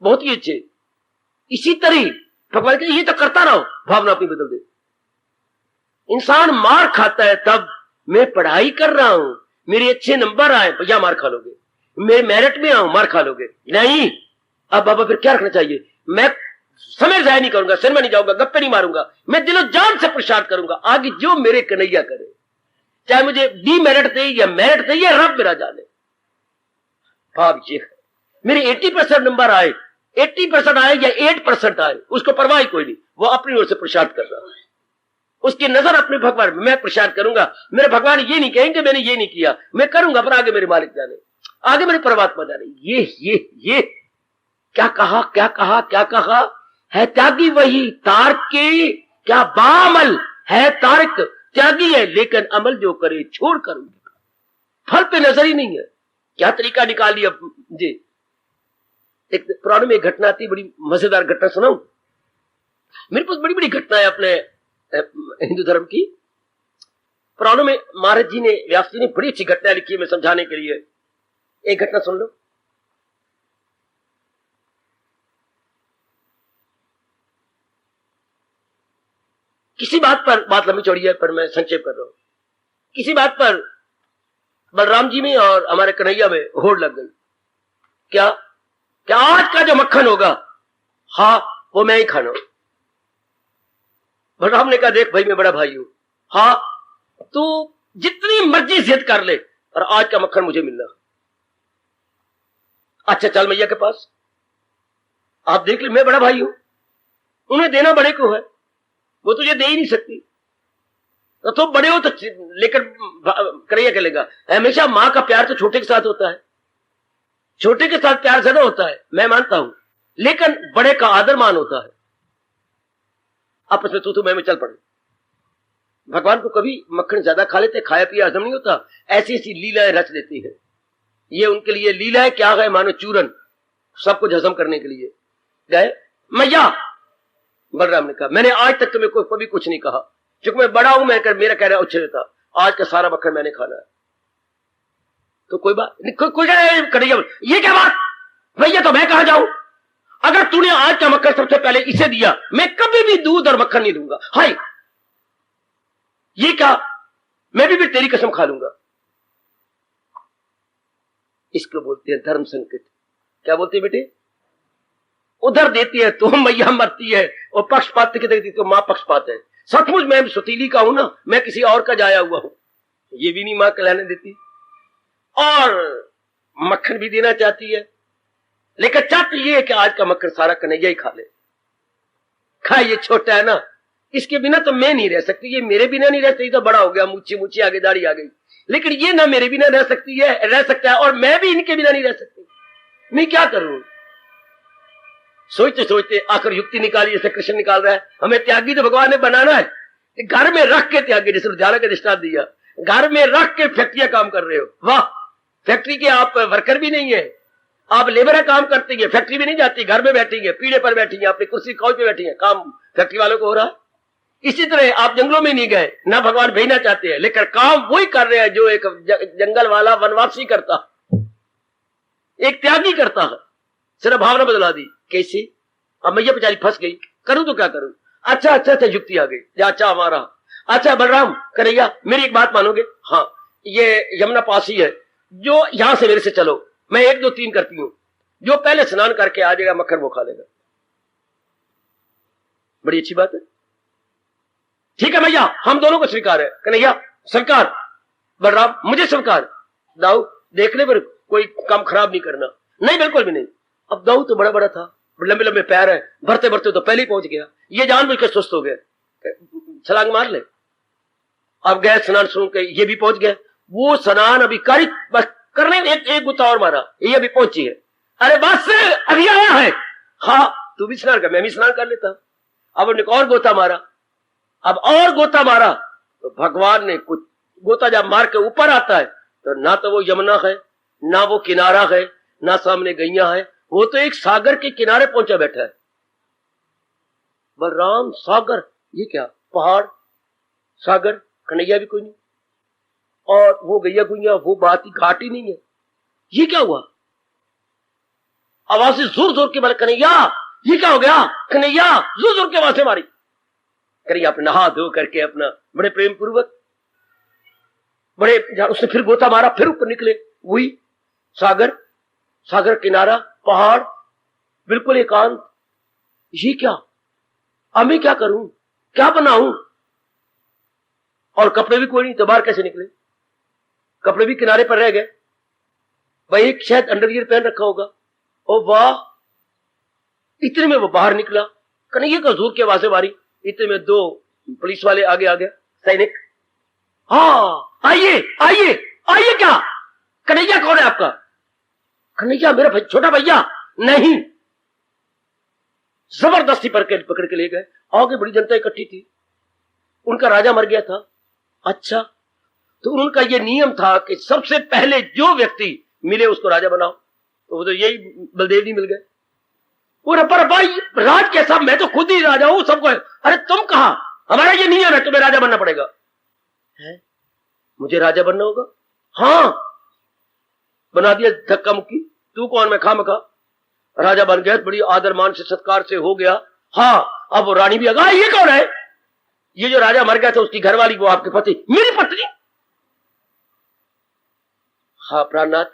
बहुत ही अच्छे। इसी तरह भगवान के ये तो करता रहो, भावना अपनी बदल दे। इंसान मार खाता है तब, मैं पढ़ाई कर रहा हूं, मेरे अच्छे नंबर आए, भैया मार खा लोगे, मैं मेरिट में आऊं, मार खा लोगे, नहीं अब बाबा फिर क्या रखना चाहिए, मैं समय जाया नहीं करूंगा, सिनेमा नहीं जाऊंगा, गप्पे नहीं मारूंगा, मैं दिलो जान से प्रसाद करूंगा, आगे जो मेरे कन्हैया करे, चाहे मुझे डीमेरिट दे या मेरिट दे, या रब मेरा जाने। भाव ये है, मेरे 80% नंबर आए, 80% आए या 8% आए, उसको परवाह कोई नहीं, वो अपनी ओर से प्रसाद कर रहा है, उसकी नजर अपने भगवान, मैं प्रसाद करूंगा, मेरे भगवान ये नहीं कहेंगे मैंने ये नहीं किया, मैं करूंगा, पर आगे मेरे मालिक जाने, आगे मेरे परमात्मा जाने। ये क्या कहा क्या कहा क्या कहा है, त्यागी वही तार्की, क्या बामल है तारक, त्यागी है लेकिन अमल जो करे छोड़ कर, फल पे नजर ही नहीं है। क्या तरीका निकाल लिया जी। एक पुराने में एक घटना थी, बड़ी मजेदार घटना सुनाऊं, मेरे पास बड़ी बड़ी घटनाएं अपने हिंदू धर्म की। पुराणों में महाराज जी ने, व्यास जी ने बड़ी अच्छी घटना लिखी है मैं समझाने के लिए, एक घटना सुन लो। किसी बात पर, बात लंबी चौड़ी है पर मैं संक्षेप कर रहा हूं, किसी बात पर बलराम जी में और हमारे कन्हैया में होड़ लग गई। क्या क्या आज का जो मक्खन होगा, हाँ वो मैं ही खाना। बलराम ने कहा देख भाई मैं बड़ा भाई हूं, हाँ तू जितनी मर्जी जिद कर ले और आज का मक्खन मुझे मिलना। अच्छा चल मैया के पास, आप देख ले मैं बड़ा भाई हूं, उन्हें देना बड़े को है, वो तुझे दे ही नहीं सकती, तो तुम बड़े हो तो लेकर कन्हैया कहेगा। हमेशा मां का प्यार तो छोटे के साथ होता है, छोटे के साथ प्यार ज्यादा होता है, मैं मानता हूं, लेकिन बड़े का आदर मान होता है। आपस में तू मैं चल पड़े। भगवान को कभी मक्खन ज्यादा खा लेते, खाया पिया हजम नहीं होता, ऐसी ऐसी लीलाएं रच देती है। ये उनके लिए लीला है, क्या है, मानो चूरन, सब कुछ हजम करने के लिए गए। मैया, बलराम ने कहा, मैंने आज तक तुम्हें कभी कुछ नहीं कहा, क्योंकि मैं बड़ा हूं, मेरा कहना उच्छेद था, आज का सारा मक्खन मैंने खाना है। तो कोई बात कोई कन्हैया, ये क्या बात भैया, तो मैं कहां जाऊं? अगर तूने आज का मक्खन सबसे पहले इसे दिया, मैं कभी भी दूध और मक्खन नहीं दूंगा। हाय, ये क्या, मैं भी फिर तेरी कसम खा लूंगा। इसको बोलते हैं धर्म संकट। क्या बोलते हैं बेटे? उधर देती है तो मैया मरती है, और पक्षपात की देती तो मां पक्षपात है। सचमुच मैं सुतीली का हूं ना, मैं किसी और का जाया हुआ हूं, ये भी नहीं मां कहलाने देती, और मक्खन भी देना चाहती है, लेकिन चाहती ये है कि आज का मक्खन सारा कन्हैया ही खा ले। खा, ये छोटा है ना, इसके बिना तो मैं नहीं रह सकती, ये मेरे बिना नहीं रह सकती, तो बड़ा हो गया, मुच्छी मुच्छी आगे दाढ़ी आ गई, लेकिन ये ना मेरे बिना रह सकती है, रह सकता है, और मैं भी इनके बिना नहीं रह सकती। मैं क्या करूं? सोचते सोचते आखिर युक्ति निकाली, जैसे कृष्ण निकाल रहा है, हमें त्यागी तो भगवान ने बनाना है, घर में रख के त्यागी, जैसे लुधियाना का दृष्टांत दिया, घर में रख के फैक्ट्रियां काम कर रहे हो, वाह, फैक्ट्री के आप वर्कर भी नहीं है, आप लेबर काम करती है, फैक्ट्री में नहीं जाती, घर में बैठी है, पीढ़े पर बैठी है, अपनी कुर्सी काउच पे बैठी है, काम फैक्ट्री वालों को हो रहा है। इसी तरह आप जंगलों में नहीं गए, ना भगवान भेजना चाहते हैं, लेकिन काम वही कर रहे हैं जो एक जंगल वाला वनवासी करता, एक त्यागी करता है, सिर्फ भावना बदला दी। कैसे? अब मैया बेचारी फंस गई, करूं तो क्या करूं? अच्छा अच्छा अच्छा, युक्ति आ गई, अच्छा हमारा, अच्छा बलराम कन्हैया, मेरी एक बात मानोगे? हाँ, ये यमुना पास ही है, जो यहां से मेरे से चलो, मैं 1 2 3 करती हूं, जो पहले स्नान करके आ जाएगा मक्खन वो खा लेगा। बड़ी अच्छी बात है, ठीक है मैया, हम दोनों को स्वीकार है। कन्हैया स्वीकार, बलराम मुझे स्वीकार। दाऊ देखने पर कोई काम खराब नहीं करना। नहीं, बिल्कुल भी नहीं। अब दाऊ तो बड़ा बड़ा था, लंबे लंबे पैर है, भरते भरते तो पहले ही पहुंच गया, ये जानबूझ के सुस्त हो गया, छलांग मार ले। अब गए स्नान शुरू के, ये भी पहुंच गया, वो स्नान अभी कर बस करने, एक गुत्ता और मारा, ये अभी पहुंची है, अरे बस अभी आया है, हाँ तू भी स्नान कर, मैं भी स्नान कर लेता। अब उन्हें और गोता मारा, अब और गोता मारा, तो भगवान ने कुछ गोता जब मार के ऊपर आता है, तो ना तो वो यमुना है, ना वो किनारा है, ना सामने गैया है, वो तो एक सागर के किनारे पहुंचा बैठा है। बलराम सागर, ये क्या, पहाड़ सागर, कन्हैया भी कोई नहीं, और वो गैया गुइया, वो बात ही घाट ही नहीं है, ये क्या हुआ? आवाज जोर जोर के मारे, कन्हैया ये क्या हो गया? कन्हैया जोर जोर के आवाज मारी। कन्हैया अपने नहा धो करके अपना बड़े प्रेम पूर्वक, बड़े उसने फिर गोता मारा, फिर ऊपर निकले, वही सागर, सागर किनारा, पहाड़, बिल्कुल एकांत। ये क्या, अब मैं क्या करूं, क्या बनाऊं? और कपड़े भी कोई नहीं, तो बाहर कैसे निकले? कपड़े भी किनारे पर रह गए, भाई एक शायद अंडरवियर पहन रखा होगा। ओ वाह, इतने में वो बाहर निकला, कन्हैया का जोर की आवाजें मारी, इतने में 2 पुलिस वाले आगे आ गए, सैनिक। हाँ आइए आइए आइए, क्या कन्हैया कौन है आपका? कन्हैया मेरा भाई, छोटा भैया नहीं, जबरदस्ती पकड़ के ले गए। आगे बड़ी जनता इकट्ठी थी, उनका राजा मर गया था। अच्छा, तो उनका ये नियम था कि सबसे पहले जो व्यक्ति मिले उसको राजा बनाओ, तो वो तो यही बलदेव जी मिल गए। पर भाई राज कैसा, मैं तो खुद ही राजा हूं, सबको। अरे तुम कहा, हमारा ये नियम है, तुम्हें राजा बनना पड़ेगा। है, मुझे राजा बनना होगा? हाँ, बना दिया धक्का मुक्की, तू कौन मैं खामखा, राजा बन गया, बड़ी आदर मान से सत्कार से हो गया। हाँ, अब वो रानी भी आ गई। ये कौन है? ये जो राजा मर गया था उसकी घरवाली, वो आपके पति? मेरी पत्नी? हाँ प्राणनाथ,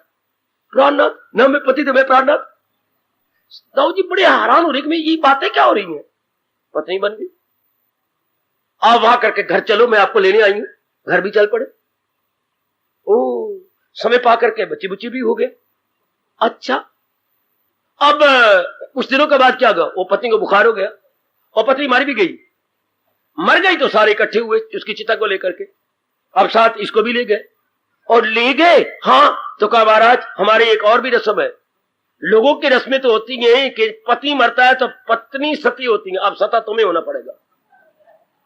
प्राणनाथ न, मैं पति तो मैं प्राणनाथ। दाऊ जी बड़े हैरान हो रही कि ये बातें क्या हो रही हैं। पत्नी बन गई, आप वहां करके घर चलो, मैं आपको लेने आई हूं। घर भी चल पड़े। ओ, समय पा करके बच्ची बुच्ची भी हो गए। अच्छा, अब कुछ दिनों के बाद क्या हुआ, वो पत्नी को बुखार हो गया और पत्नी मारी भी गई। मर गई तो सारे इकट्ठे हुए उसकी चिता को लेकर के, अब साथ इसको भी ले गए। और ले गए, हाँ, तो कहा महाराज हमारी एक और भी रस्म है। लोगों की रस्में तो होती हैं कि पति मरता है तो पत्नी सती होती है, अब सता तुम्हें होना पड़ेगा।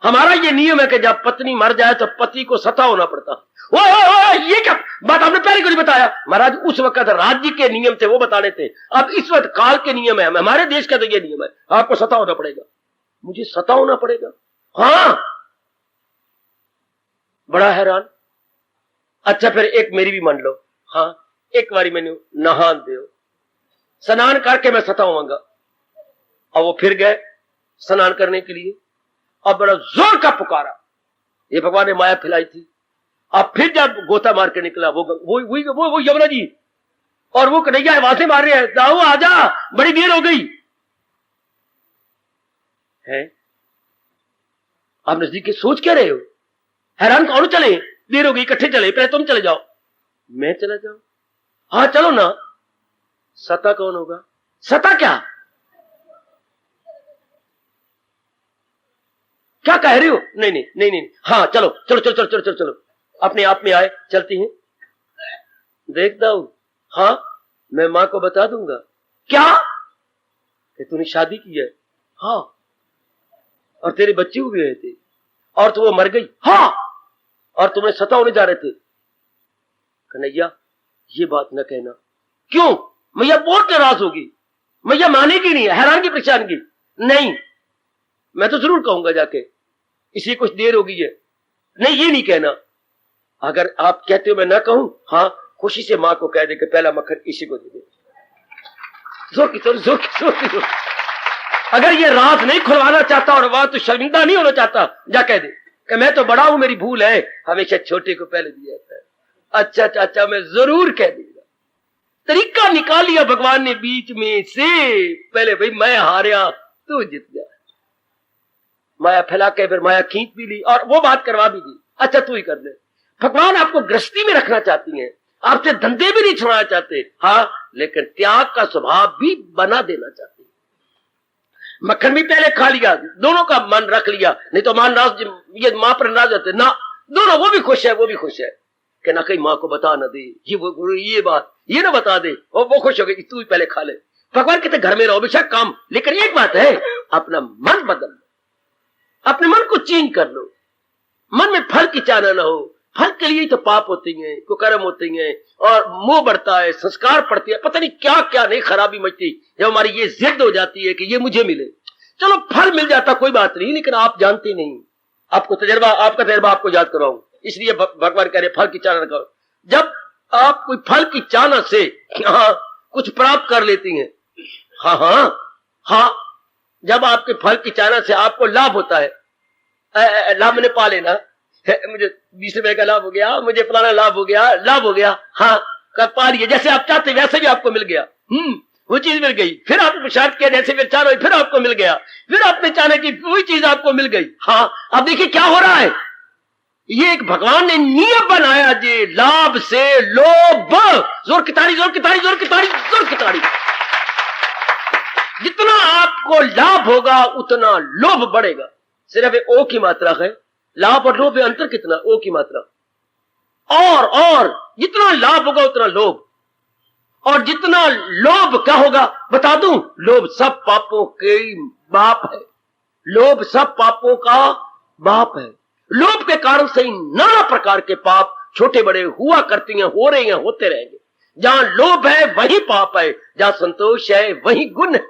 हमारा ये नियम है कि जब पत्नी मर जाए तो पति को सता होना पड़ता। ओ, ये क्या बात आपने पहले क्यों नहीं बताया? महाराज उस वक्त राज्य के नियम थे, वो बताने थे। अब इस वक्त काल के नियम है, हमारे देश का तो ये नियम है, आपको सता होना पड़ेगा। मुझे सता होना पड़ेगा? हाँ, बड़ा हैरान। अच्छा फिर एक मेरी भी मान लो। हाँ, एक बारी मैंने नहान दो, स्नान करके मैं सता होऊंगा। और वो फिर गए स्नान करने के लिए, और बड़ा जोर का पुकारा, ये भगवान ने माया फैलाई थी। अब फिर जब गोता मार के निकला वो यमुना जी, और वो कन्हैया आवाजें मार रहे हैं, दाऊ आजा, बड़ी देर हो गई है। आप नजदीक के सोच क्या रहे हो? हैरान कौन? चले, देर हो गई, इकट्ठे चले, पहले तुम चले जाओ, मैं चला जाऊं? हाँ चलो ना। सता कौन होगा? सता क्या कह रहे हो? नहीं, हाँ चलो चलो चलो चलो चलो चलो चलो, अपने आप में आए, चलती हैं। देख दाऊ, हाँ मैं मां को बता दूंगा। क्या? कि तूने शादी की है? हाँ। और तेरे बच्चे हुए थे, और तो वो मर गई? हाँ। और तुम्हें सता होने जा रहे थे? कन्हैया ये बात न कहना। क्यों? मैया बहुत नाराज होगी, मैया मानेगी नहीं, हैरान की परेशान की। नहीं, मैं तो जरूर कहूंगा जाके, इसी कुछ देर हो गई है। नहीं ये नहीं कहना। अगर आप कहते हो मैं ना कहूं, हाँ खुशी से मां को कह दे कि पहला मक्खन इसी को दे दे। जोर की। अगर ये राज नहीं खुलवाना चाहता और वह तो शर्मिंदा नहीं होना चाहता, जा कह दे कि मैं तो बड़ा हूं, मेरी भूल है, हमेशा छोटे को पहले दिया था। अच्छा चाचा मैं जरूर कह दूंगा। तरीका निकाल लिया भगवान ने बीच में से, पहले भाई मैं हारिया, तू जीत गया। माया फैला के फिर माया खींच भी ली और वो बात करवा भी दी। अच्छा तू ही कर ले। भगवान आपको गृहस्थी में रखना चाहती हैं, आपसे धंधे भी नहीं छुड़ाना चाहते, हाँ, लेकिन त्याग का स्वभाव भी बना देना चाहते हैं। मक्खन भी पहले खा लिया, दोनों का मन रख लिया, नहीं तो मान नाराज, ये मां पर नाराज होते ना, दोनों, वो भी खुश है, वो भी खुश है कि ना कहीं मां को बता ना दे, ये बात ये ना बता दे, और वो खुश हो गई, तू ही पहले खा ले। भगवान कहते घर में रहो बेशक काम, लेकिन एक बात है, अपना मन बदल लो, अपने मन को चेंज कर लो। मन में फल की चाहना ना हो, फल के लिए तो पाप होती हैं, कुकर्म होती हैं, और मोह बढ़ता है, संस्कार पड़ती है, पता नहीं क्या क्या नहीं खराबी मचती, जब हमारी ये जिद हो जाती है कि ये मुझे मिले। चलो फल मिल जाता कोई बात नहीं, लेकिन आप जानते नहीं, आपको तजर्बा, आपका तजर्बा आपको याद कराऊं, इसलिए भगवान कह रहे फल की चाहना करो। जब आप कोई फल की चाहना से कुछ प्राप्त कर लेती हैं, हाँ, जब आपके फल की चाहना से आपको लाभ होता है, लाभ मैंने पा लेना, मुझे 20 रुपए का लाभ हो गया, मुझे फलाना लाभ हो गया, हाँ कर पा लिया, जैसे आप चाहते वैसे भी आपको मिल गया, वो चीज मिल गई। फिर आपने पुरुषार्थ किया, जैसे फिर चाह रहे, फिर आपको मिल गया, फिर आपने चाहने की वही चीज आपको मिल गई। हाँ, अब देखिए क्या हो रहा है, ये एक भगवान ने नियम बनाया जी, लाभ से लोभ, जोर की ताड़ी, जोर की ताड़ी, जोर की ताड़ी, जोर की ताड़ी। जितना आपको लाभ होगा उतना लोभ बढ़ेगा। सिर्फ ओ की मात्रा है, लाभ और लोभ में अंतर कितना? ओ की मात्रा। और जितना लाभ होगा उतना लोभ, और जितना लोभ क्या होगा बता दूं, लोभ सब पापों के बाप है, लोभ सब पापों का बाप है। लोभ के कारण से ही नाना प्रकार के पाप छोटे बड़े हुआ करती हैं, हो रहे हैं, होते रहेंगे। जहां लोभ है वही पाप है, जहां संतोष है वही गुण है।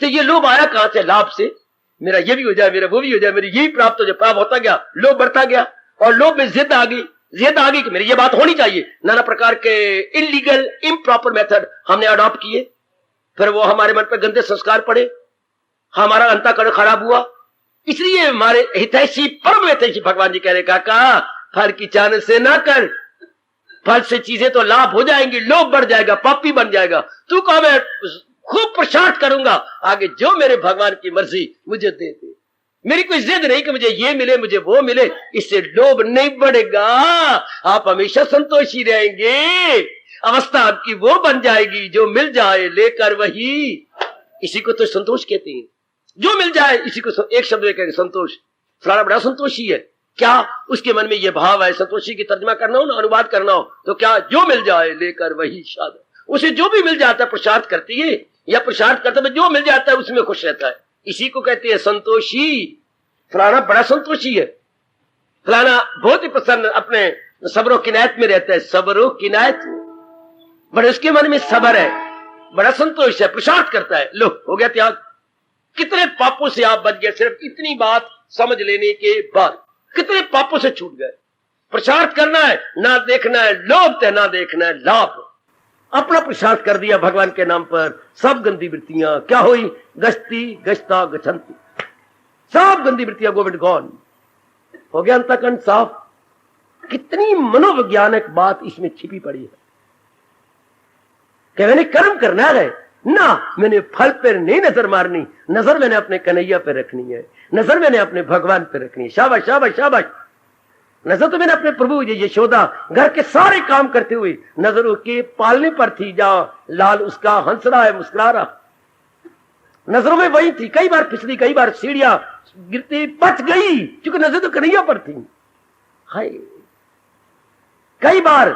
तो ये लोभ आया कहां से? लाभ से, मेरा ये भी हो जाए, मेरा वो भी हो जाए, मेरी यही प्राप्त हो जाए, प्राप्त होता गया, लोभ बढ़ता गया, और लोभ में जिद आ गई कि मेरी ये बात होनी चाहिए। नाना प्रकार के इलीगल इम्प्रॉपर मेथड हमने अडॉप्ट किए, फिर वो हमारे मन पर गंदे संस्कार पड़े, हमारा अंतःकरण खराब हुआ। इसलिए हमारे हितैषी, परम हितैषी भगवान जी कह रहे, काका फल की चाहने से ना कर, फल से चीजें तो लाभ हो जाएंगी, लोभ बढ़ जाएगा, पापी बन जाएगा। तू कहा मैं खूब प्रसाद करूंगा, आगे जो मेरे भगवान की मर्जी मुझे दे दे, मेरी कोई जिद नहीं कि मुझे ये मिले, मुझे वो मिले, इससे लोभ नहीं बढ़ेगा, आप हमेशा संतोषी रहेंगे, अवस्था आपकी वो बन जाएगी, जो मिल जाए लेकर वही, इसी को तो संतोष कहते हैं। जो मिल जाए इसी को एक शब्द में कहेंगे संतोष। फलाना बड़ा संतोषी है, क्या उसके मन में ये भाव है? संतोषी की तर्जमा करना हो ना, अनुवाद करना हो तो क्या? जो मिल जाए लेकर वही शाद, उसे जो भी मिल जाता है पुरुषार्थ करती है या पुरुषार्थ करते हुए जो मिल जाता है उसमें खुश रहता है, इसी को कहते हैं संतोषी। फलाना बड़ा संतोषी है, फलाना बहुत ही प्रसन्न, अपने सब्र किनायत में रहता है, सब्र किनायत में, बड़े उसके मन में सब्र है, बड़ा संतोष है, पुरुषार्थ करता है। लो हो गया त्याग। कितने पापों से आप बच गए सिर्फ इतनी बात समझ लेने के बाद, कितने पापों से छूट गए। पुरुषार्थ करना है, ना देखना है लोभ, ना देखना है लाभ। अपना पुरुषार्थ कर दिया भगवान के नाम पर, सब गंदी वृत्तियां क्या हुई, गश्ती गश्ता गच्छन्ति, सब गंदी वृत्तियां गोविंद गॉन हो गया, अंतःकरण साफ। कितनी मनोवैज्ञानिक बात इसमें छिपी पड़ी है कि मैंने कर्म करना है ना, मैंने फल पर नहीं नजर मारनी, नजर मैंने अपने कन्हैया पे रखनी है, नजर मैंने अपने भगवान पे रखनी है। शाबाश शाबाश शाबाश। नजर तो मैंने अपने प्रभु यशोदा घर के सारे काम करते हुए नजर उसके पालने पर थी, जहां लाल उसका हंस रहा है, मुस्कुरा रहा, नजरों में वही थी। कई बार फिसली, कई बार सीढ़ियां गिरती, बच गई क्योंकि नजर तो कन्हैया पर थी। हाय, कई बार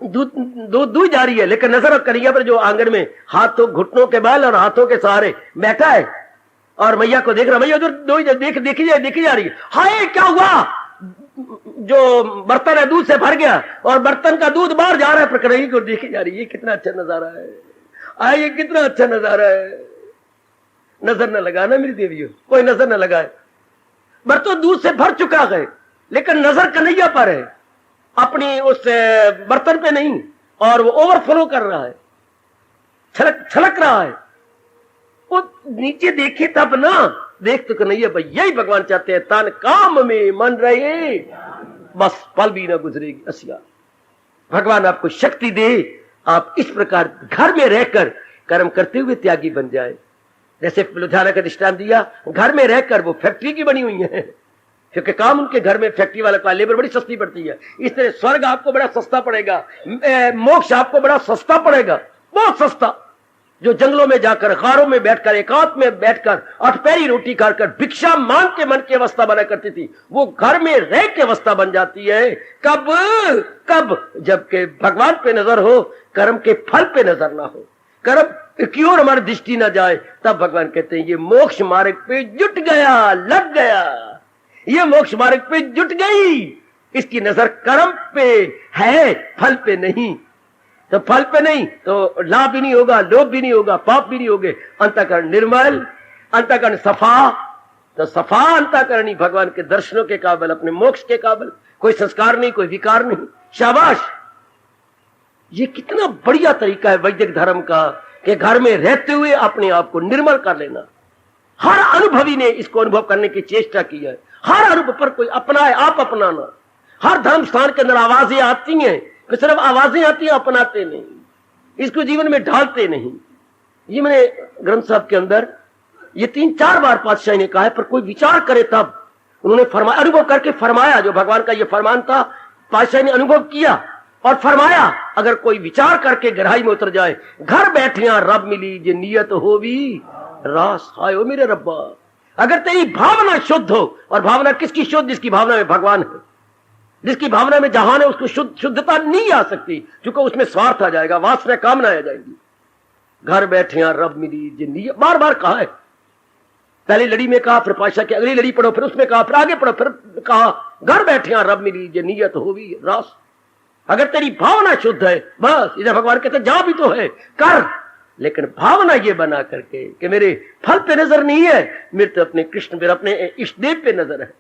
दूध जा रही है लेकिन नजर कन्हैया पर, जो आंगन में हाथों घुटनों के बाल और हाथों के सहारे बैठा है और मैया को देख रहा, मैया उधर देखी जा रही है। हाय क्या हुआ, जो बर्तन है दूध से भर गया और बर्तन का दूध बाहर जा रहा है, पर कन्हैया को देखी जा रही है। ये कितना अच्छा नजारा है, आए ये कितना अच्छा नजारा है। नजर न लगाना मेरी देवियों, कोई नजर न लगाए। बर्तन दूध से भर चुका है लेकिन नजर कन्हैया पर है, अपनी उस बर्तन पे नहीं, और वो ओवरफ्लो कर रहा है, छलक रहा है। वो नीचे देखे तब ना, देख तो कन्हैया भाई, यही भगवान चाहते हैं, तन काम में मन रहे, बस पल भी ना गुजरेगी असिया। भगवान आपको शक्ति दे, आप इस प्रकार घर में रहकर कर्म करते हुए त्यागी बन जाए। जैसे लुधियाना का दृष्टांत दिया, घर में रहकर वो फैक्ट्री की बनी हुई है, क्योंकि काम उनके घर में फैक्ट्री वाले का, लेबर बड़ी सस्ती पड़ती है। इस तरह स्वर्ग आपको बड़ा सस्ता पड़ेगा, मोक्ष आपको बड़ा सस्ता पड़ेगा, बहुत सस्ता। जो जंगलों में जाकर, गारों में बैठकर, एकांत में बैठकर अठपहरी रोटी खाकर भिक्षा मांग के मन की अवस्था बना करती थी, वो घर में रह के अवस्था बन जाती है। कब कब, जबकि भगवान पे नजर हो, कर्म के फल पे नजर ना हो, कर्म की ओर हमारी दृष्टि ना जाए, तब भगवान कहते हैं ये मोक्ष मार्ग पे जुट गया, लग गया, ये मोक्ष मार्ग पे जुट गई। इसकी नजर कर्म पे है, फल पे नहीं। तो फल पे नहीं तो लाभ भी नहीं होगा, लोभ भी नहीं होगा, पाप भी नहीं होगे। अंतःकरण निर्मल, अंतःकरण सफा, तो सफा अंतःकरण ही भगवान के दर्शनों के काबिल, अपने मोक्ष के काबिल। कोई संस्कार नहीं, कोई विकार नहीं। शाबाश, ये कितना बढ़िया तरीका है वैदिक धर्म का कि घर में रहते हुए अपने आप को निर्मल कर लेना। हर अनुभवी ने इसको अनुभव करने की चेष्टा की है, हर अनुभव पर कोई अपनाए, आप अपनाना। हर धर्म स्थान के अंदर आवाजें आती हैं, सिर्फ आवाजें आती हैं, अपनाते नहीं, इसको जीवन में ढालते नहीं। ये मैंने ग्रंथ साहब के अंदर ये 3-4 बार पातशाही ने कहा है, पर कोई विचार करे तब। उन्होंने फरमाया, अनुभव करके फरमाया, जो भगवान का ये फरमान था, पातशाही ने अनुभव किया और फरमाया। अगर कोई विचार करके गहराई में उतर जाए, घर बैठिया रब मिली जे नियत हो भी रास, हाय ओ मेरे रब्बा। अगर तेरी भावना शुद्ध हो, और भावना किसकी शुद्ध, जिसकी भावना में भगवान है, जिसकी भावना में जहान है, उसको शुद्धता नहीं आ सकती, क्योंकि उसमें स्वार्थ आ जाएगा, वासना कामना आ जाएगी। घर बैठे रब मिली जिंदगी, बार बार कहा है। पहली लड़ी में कहा, फिर पातशाह की अगली लड़ी पढ़ो, फिर उसमें कहा, फिर आगे पढ़ो, फिर कहा घर बैठे रब मिली जे नियत हो भी रास। अगर तेरी भावना शुद्ध है, बस इधर भगवान कहते जा भी तो है, कर, लेकिन भावना ये बना करके कि मेरे फल पे नजर नहीं है, मेरे तो अपने कृष्ण, मेरे अपने इष्ट देव पे नजर है,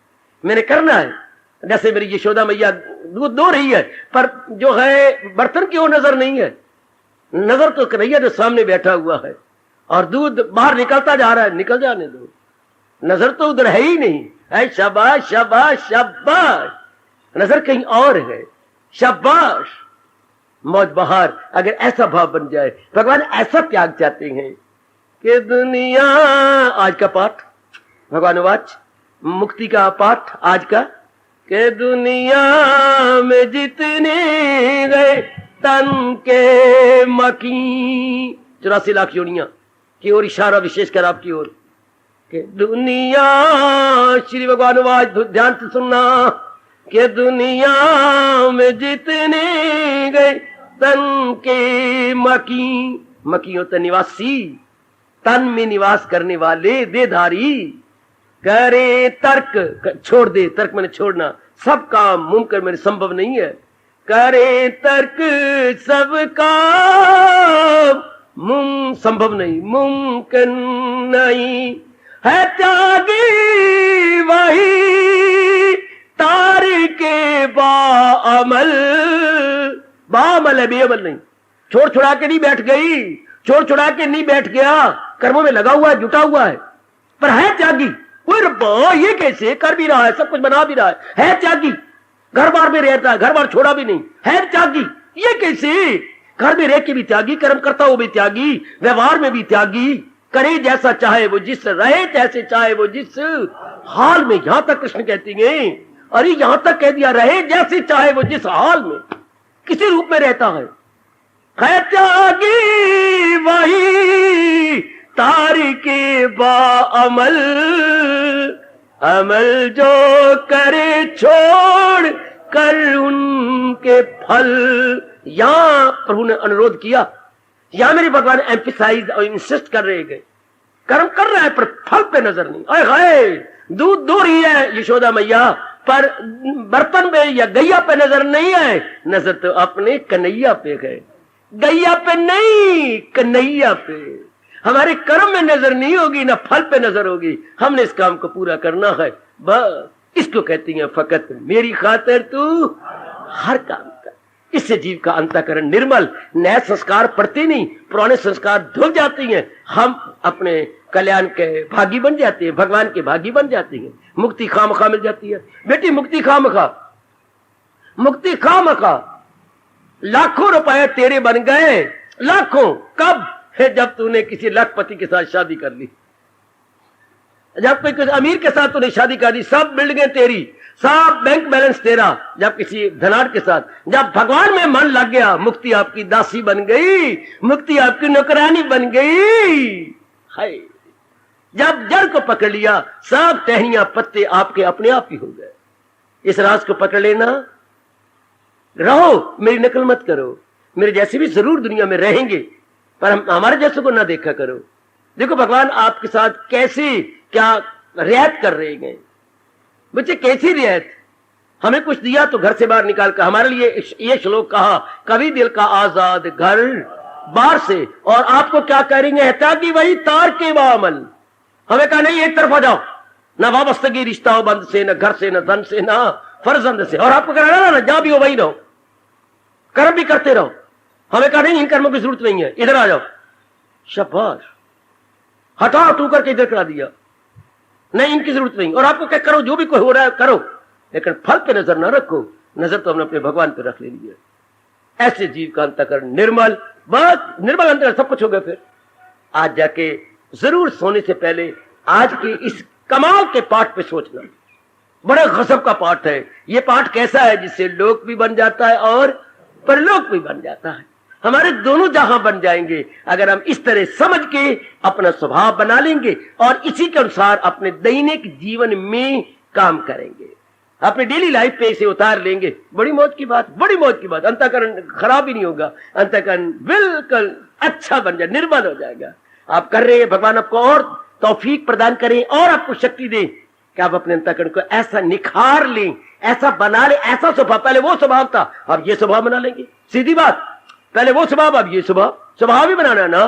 मैंने करना है। जैसे मेरी यशोदा मैया दूध दो रही है, पर जो है बर्तन की ओर नजर नहीं है, नजर तो कन्हैया जो सामने बैठा हुआ है, और दूध बाहर निकलता जा रहा है, निकल जाने दो, नजर तो उधर है ही नहीं। है शाबाश शाबाश शाबाश, नजर कहीं और है, शाबाश, मौज बहार। अगर ऐसा भाव बन जाए, भगवान ऐसा त्याग चाहते हैं कि दुनिया, आज का पाठ भगवान वाच मुक्ति का पाठ आज का, कि दुनिया में जितने गए तन के मकी, 84 लाख योनियां की ओर इशारा विशेषकर आपकी ओर, कि दुनिया, श्री भगवान वाच ध्यान से सुनना, कि दुनिया में जितने गए तन के मकी, मकी होता निवासी, तन में निवास करने वाले, देधारी। करे तर्क, छोड़ दे, तर्क मैंने छोड़ना, सब काम मुमकिन मेरे संभव नहीं है, करे तर्क सब काम संभव नहीं, मुमकिन नहीं है, त्यागी वही तारिके बाअमल, बाअमल है, बेअमल नहीं, छोड़ छुड़ा के नहीं बैठ गई, छोड़ छुड़ा के नहीं बैठ गया, कर्मों में लगा हुआ है, जुटा हुआ है, पर है त्यागी। कोई रब्बा ये कैसे, कर भी रहा है, सब कुछ बना भी रहा है त्यागी, घर बार में रहता है, घर बार छोड़ा भी नहीं, है त्यागी, ये कैसे, घर में रह के भी त्यागी, कर्म करता हो भी त्यागी, व्यवहार में भी त्यागी, करे जैसा चाहे वो जिस, रहे जैसे चाहे वो जिस हाल में। यहां तक कृष्ण कहती है, अरे यहां तक कह दिया, रहे जैसे चाहे वो जिस हाल में, किसी रूप में रहता है त्यागी वही तारिके बाअमल, अमल जो करे छोड़ कर उनके फल। यहां प्रभु ने अनुरोध किया, यहां मेरे भगवान एम्फिसाइज और इंसिस्ट कर रहे गए, कर्म कर रहा है पर फल पे नजर नहीं। अरे हाय, दूध दो रही है यशोदा मैया, पर बर्तन पे या गैया पे नजर नहीं है, नजर तो अपने कन्हैया पे है, गैया पे नहीं, कन्हैया पे। हमारे कर्म में नजर नहीं होगी, ना फल पे नजर होगी, हमने इस काम को पूरा करना है बस। इसको कहती हैं फकत मेरी खातिर तू हर काम कर। इससे जीव का अंतःकरण निर्मल, नए संस्कार पड़ते नहीं, पुराने संस्कार धुल जाती हैं, हम अपने कल्याण के भागी बन जाते हैं, भगवान के भागी बन जाती हैं, मुक्ति खामखा मिल जाती है। बेटी मुक्ति खामखा, मुक्ति खामखा, लाखों रुपए तेरे बन गए, लाखों, कब है, जब तूने किसी लखपति के साथ शादी कर ली, जब कोई किसी अमीर के साथ तूने शादी कर दी, सब बिल्डिंगें तेरी, सब बैंक बैलेंस तेरा, जब किसी धनाढ़ के साथ, जब भगवान में मन लग गया, मुक्ति आपकी दासी बन गई, मुक्ति आपकी नौकरानी बन गई। हाय, जब जड़ को पकड़ लिया, सब टहनियां पत्ते आपके अपने आप ही हो गए। इस राज को पकड़ लेना, रहो, मेरी नकल मत करो, मेरे जैसे भी जरूर दुनिया में रहेंगे, पर हमारे जैसे को ना देखा करो। देखो भगवान आपके साथ कैसे क्या रियायत कर रहे हैं बच्चे, कैसी रियायत, हमें कुछ दिया तो घर से बाहर निकाल कर, हमारे लिए ये श्लोक कहा, कभी दिल का आजाद घर बाहर से, और आपको क्या करेंगे, ताकि वही तार के बामल, हमें कहा नहीं एक तरफ आ जाओ, ना वाबस्तगी रिश्ता हो बंद से, न घर से, न धन से, ना फर्जंद से, और आपको कहना ना जहां भी हो वही रहो, कर्म भी करते रहो। हमें कहा नहीं इन कर्मों की जरूरत नहीं है, इधर आ जाओ, शाबाश, हटाओ तू करके इधर करा दिया, नहीं इनकी जरूरत नहीं, और आपको क्या करो, जो भी कोई हो रहा है करो, लेकिन फल पे नजर ना रखो, नजर तो हमने अपने भगवान पे रख लेनी है। ऐसे जीव का अंतःकरण निर्मल, बस निर्मल अंतःकरण, सब कुछ हो गया। फिर आज जाके जरूर सोने से पहले आज के इस कमाल के पाठ पे सोचना, बड़े गजब का पाठ है ये। पाठ कैसा है, जिससे लोक भी बन जाता है और परलोक भी बन जाता है, हमारे दोनों जहां बन जाएंगे, अगर हम इस तरह समझ के अपना स्वभाव बना लेंगे और इसी के अनुसार अपने दैनिक जीवन में काम करेंगे, अपने डेली लाइफ पे इसे उतार लेंगे। बड़ी मौज की बात, बड़ी मौज की बात, अंतःकरण खराब ही नहीं होगा, अंतःकरण बिल्कुल अच्छा बन जाए, निर्मल हो जाएगा। आप कर रहे हैं, भगवान आपको और तौफीक प्रदान करें और आपको शक्ति दें कि आप अपने अंतःकरण को ऐसा निखार लें, ऐसा बना ले, ऐसा स्वभाव, पहले वो स्वभाव था अब ये स्वभाव बना लेंगे, सीधी बात, पहले वो स्वभाव अब ये स्वभाव ही बनाना है ना।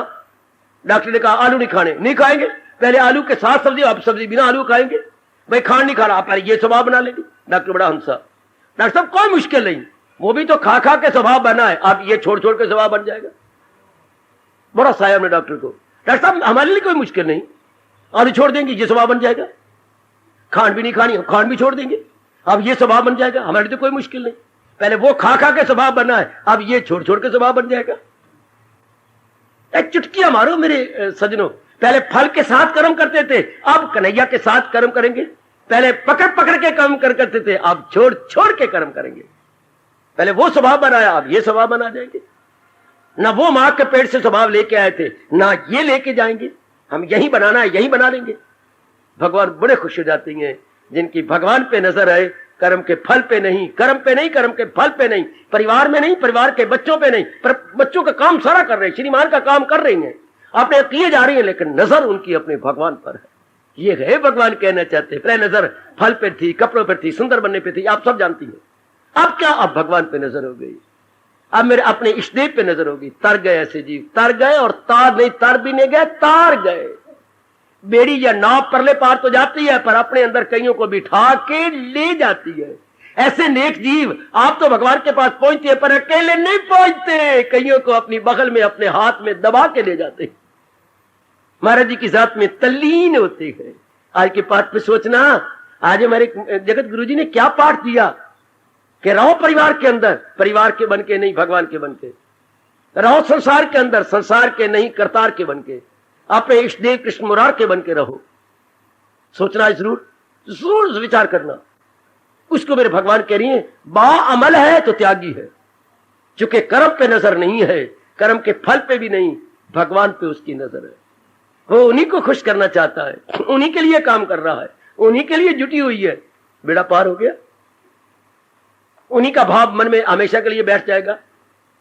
डॉक्टर ने कहा आलू नहीं खाने, नहीं खाएंगे, पहले आलू के साथ सब्जी, अब सब्जी बिना आलू खाएंगे, भाई खान नहीं खा रहा, पहले ये स्वभाव बना लेंगे। डॉक्टर बड़ा हंसा, डॉक्टर साहब कोई मुश्किल नहीं, वो भी तो खा खा के स्वभाव बना है, अब ये छोड़ छोड़ के स्वभाव बन जाएगा। बड़ा साया हमने डॉक्टर को, डॉक्टर साहब हमारे लिए कोई मुश्किल नहीं, आलू छोड़ देंगे ये स्वभाव बन जाएगा, खांड भी नहीं खानी, खांड भी छोड़ देंगे, अब ये स्वभाव बन जाएगा, हमारे लिए तो कोई मुश्किल नहीं, पहले वो खा खा के स्वभाव बनना है, अब ये छोड़ छोड़ के स्वभाव बन जाएगा। एक चुटकियां मारो मेरे सजनों, पहले फल के साथ कर्म करते थे, अब कन्हैया के साथ कर्म करेंगे, पहले पकड़ पकड़ के कर्म करते थे, अब छोड़ छोड़ के कर्म करेंगे। पहले वो स्वभाव बनाया, अब ये स्वभाव बना जाएंगे। ना वो मां के पेट से स्वभाव लेके आए थे, ना ये लेके जाएंगे, हम यही बनाना है, यही बना लेंगे। भगवान बड़े खुश हो जाते हैं जिनकी भगवान पे नजर आए, कर्म के फल पे नहीं, कर्म पे नहीं, कर्म के फल पे नहीं, परिवार में नहीं, परिवार के बच्चों पे नहीं, पर बच्चों का काम सारा कर रहे हैं, श्रीमान का काम कर रही हैं, अपने किए जा रही हैं, लेकिन नजर उनकी अपने भगवान पर है। ये है भगवान कहना चाहते। पहले नजर फल पे थी, कपड़ों पे थी, सुंदर बनने पे थी, आप सब जानती हैं। अब क्या, अब भगवान पे नजर हो गई, अब मेरे अपने इष्टदेव पे नजर होगी। तर गए ऐसे जीव, तर गए, और तार नहीं, तर भी नहीं गए, तार गए। बेड़ी या नाव परले पार तो जाती है, पर अपने अंदर कईयों को बिठा के ले जाती है। ऐसे नेक जीव आप तो भगवान के पास पहुंचते हैं, पर अकेले नहीं पहुंचते, कईयों को अपनी बगल में, अपने हाथ में दबा के ले जाते हैं। महाराज जी की जात में तल्लीन होते हैं। आज के पाठ पे सोचना, आज हमारे जगत गुरु जी ने क्या पाठ दिया कि रहो परिवार के अंदर, परिवार के बन के नहीं, भगवान के बन के रहो। संसार के अंदर, संसार के नहीं, करतार के बन के, अपने इष्टदेव कृष्ण मुरार के बन के रहो। सोचना जरूर, जरूर विचार करना। उसको मेरे भगवान कह रही है, बा अमल है तो त्यागी है, चूंकि कर्म पे नजर नहीं है, कर्म के फल पे भी नहीं, भगवान पे उसकी नजर है। वो उन्हीं को खुश करना चाहता है, उन्हीं के लिए काम कर रहा है, उन्हीं के लिए जुटी हुई है। बेड़ा पार हो गया, उन्हीं का भाव मन में हमेशा के लिए बैठ जाएगा।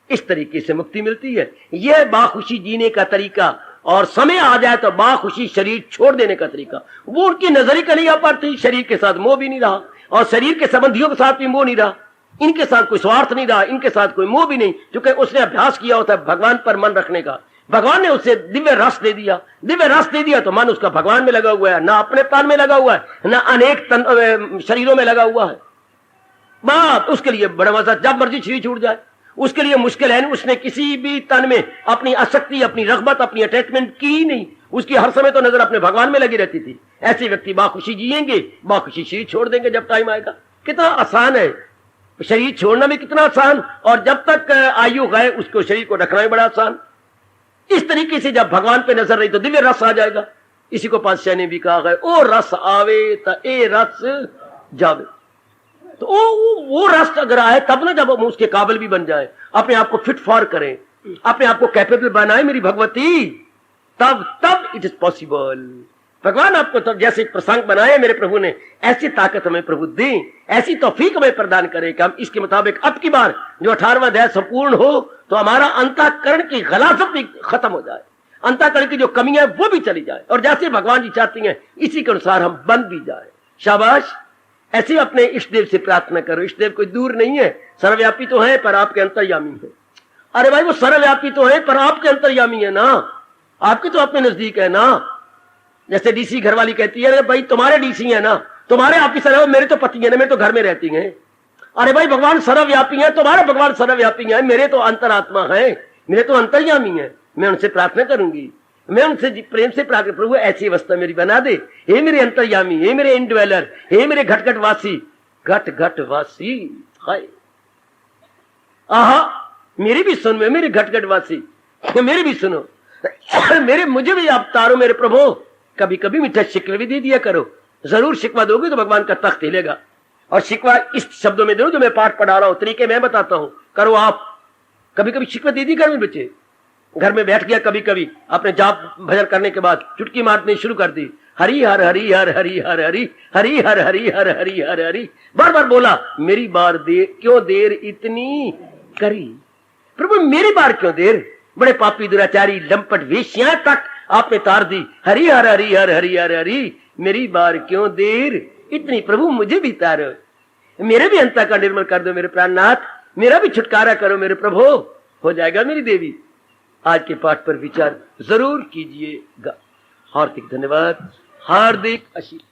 इस तरीके से मुक्ति मिलती है। यह बाखुशी जीने का तरीका, और समय आ जाए तो बाखुशी शरीर छोड़ देने का तरीका। वो उनकी नजर ही कहीं पर थी, शरीर के साथ मोह भी नहीं रहा, और शरीर के संबंधियों के साथ भी मोह नहीं रहा, इनके साथ कोई स्वार्थ नहीं रहा, इनके साथ कोई मोह भी नहीं, क्योंकि उसने अभ्यास किया होता है भगवान पर मन रखने का। भगवान ने उसे दिव्य रस दे दिया, दिव्य रस दे दिया तो मन उसका भगवान में लगा हुआ है, ना अपने प्राण में लगा हुआ है, ना अनेक शरीरों में लगा हुआ है। बात उसके लिए बड़ा मजा, जब मर्जी शरीर छूट जाए उसके लिए मुश्किल है नहीं। उसने किसी भी तन में अपनी आसक्ति, अपनी रगबत, अपनी अटैचमेंट की नहीं। उसकी हर समय तो नजर अपने भगवान में लगी रहती थी। ऐसे व्यक्ति बाखुशी जिएंगे, बाखुशी शरीर छोड़ देंगे जब टाइम आएगा। कितना आसान है शरीर छोड़ना भी, कितना आसान, और जब तक आयु गए उसको शरीर को रखना भी बड़ा आसान। इस तरीके से जब भगवान पे नजर रही तो दिव्य रस आ जाएगा। इसी को पातशाह ने भी कहा है, ओ रस आवे तो ए रस जावे। तो वो रस अगर आए तब ना, जब हम उसके काबिल भी बन जाए, अपने आप को फिट फॉर करें, अपने आप को कैपेबल बनाए मेरी भगवती, तब इट इज पॉसिबल। भगवान आपको तब जैसे प्रसंग बनाए मेरे प्रभु ने, ऐसी ताकत हमें प्रभु दें, ऐसी तौफीक हमें प्रदान करें कि हम इसके मुताबिक अब की बार जो 18वां अध्याय संपूर्ण हो तो हमारा अंतःकरण की गलाजत भी खत्म हो जाए, अंतःकरण की जो कमी है वो भी चली जाए, और जैसे भगवान जी चाहती हैं इसी के अनुसार हम बन भी जाए। शाबाश। ऐसे अपने इष्टदेव से प्रार्थना करो। इष्टदेव कोई दूर नहीं है, सर्वव्यापी तो है पर आपके अंतर्यामी है। अरे भाई वो सर्वव्यापी तो है पर आपके अंतर्यामी है ना, आपके तो अपने नजदीक है ना। जैसे डीसी घरवाली कहती है, अरे भाई तुम्हारे डीसी है ना, तुम्हारे ऑफिसर है, मेरे तो पति है ना, मेरे तो घर में रहती हैं। अरे भाई भगवान सर्वव्यापी है, तुम्हारा भगवान सर्वव्यापी है, मेरे तो अंतरात्मा है, मेरे तो अंतर्यामी है। मैं उनसे प्रार्थना करूंगी, मैं उनसे प्रेम से प्रार्थना, प्रभु ऐसी अवस्था मेरी बना दे, हे मेरे अंतर्यामी, हे मेरे इनड्वेलर, हे मेरे घट घट वासी, घट घट वासी। हाय आहा, मेरी भी सुन, मेरे घट घट वासी, मेरी भी सुनो, मेरे मुझे भी आप तारो मेरे प्रभु। कभी कभी मीठा शिकवा भी दे दिया करो। जरूर शिकवा दोगे तो भगवान का तख्त हिलेगा। और शिकवा इस शब्दों में दो जो मैं पाठ पढ़ा रहा हूं, तरीके मैं बताता हूं, करो आप। कभी कभी शिकवा दे दी घर में, बच्चे घर में बैठ गया, कभी कभी अपने जाप भजन करने के बाद चुटकी मारनी शुरू कर दी, हरि हर हरि हर हरि हर हरि हरि हर हरि हर हरि हर हरि, बार बार बोला, मेरी बार देर क्यों देर इतनी करी, प्रभु मेरी बार क्यों देर। बड़े पापी दुराचारी लंपट वेश्याएं तक आपने तार दी, हरि हर हरि हर हरि हर हरि, मेरी बार क्यों देर इतनी, प्रभु मुझे भी तारो, मेरे भी अंतर का निर्मल कर दो मेरे प्राणनाथ, मेरा भी छुटकारा करो मेरे प्रभु, हो जाएगा मेरी देवी। आज के पाठ पर विचार जरूर कीजिएगा। हार्दिक धन्यवाद, हार्दिक आशीर्वाद।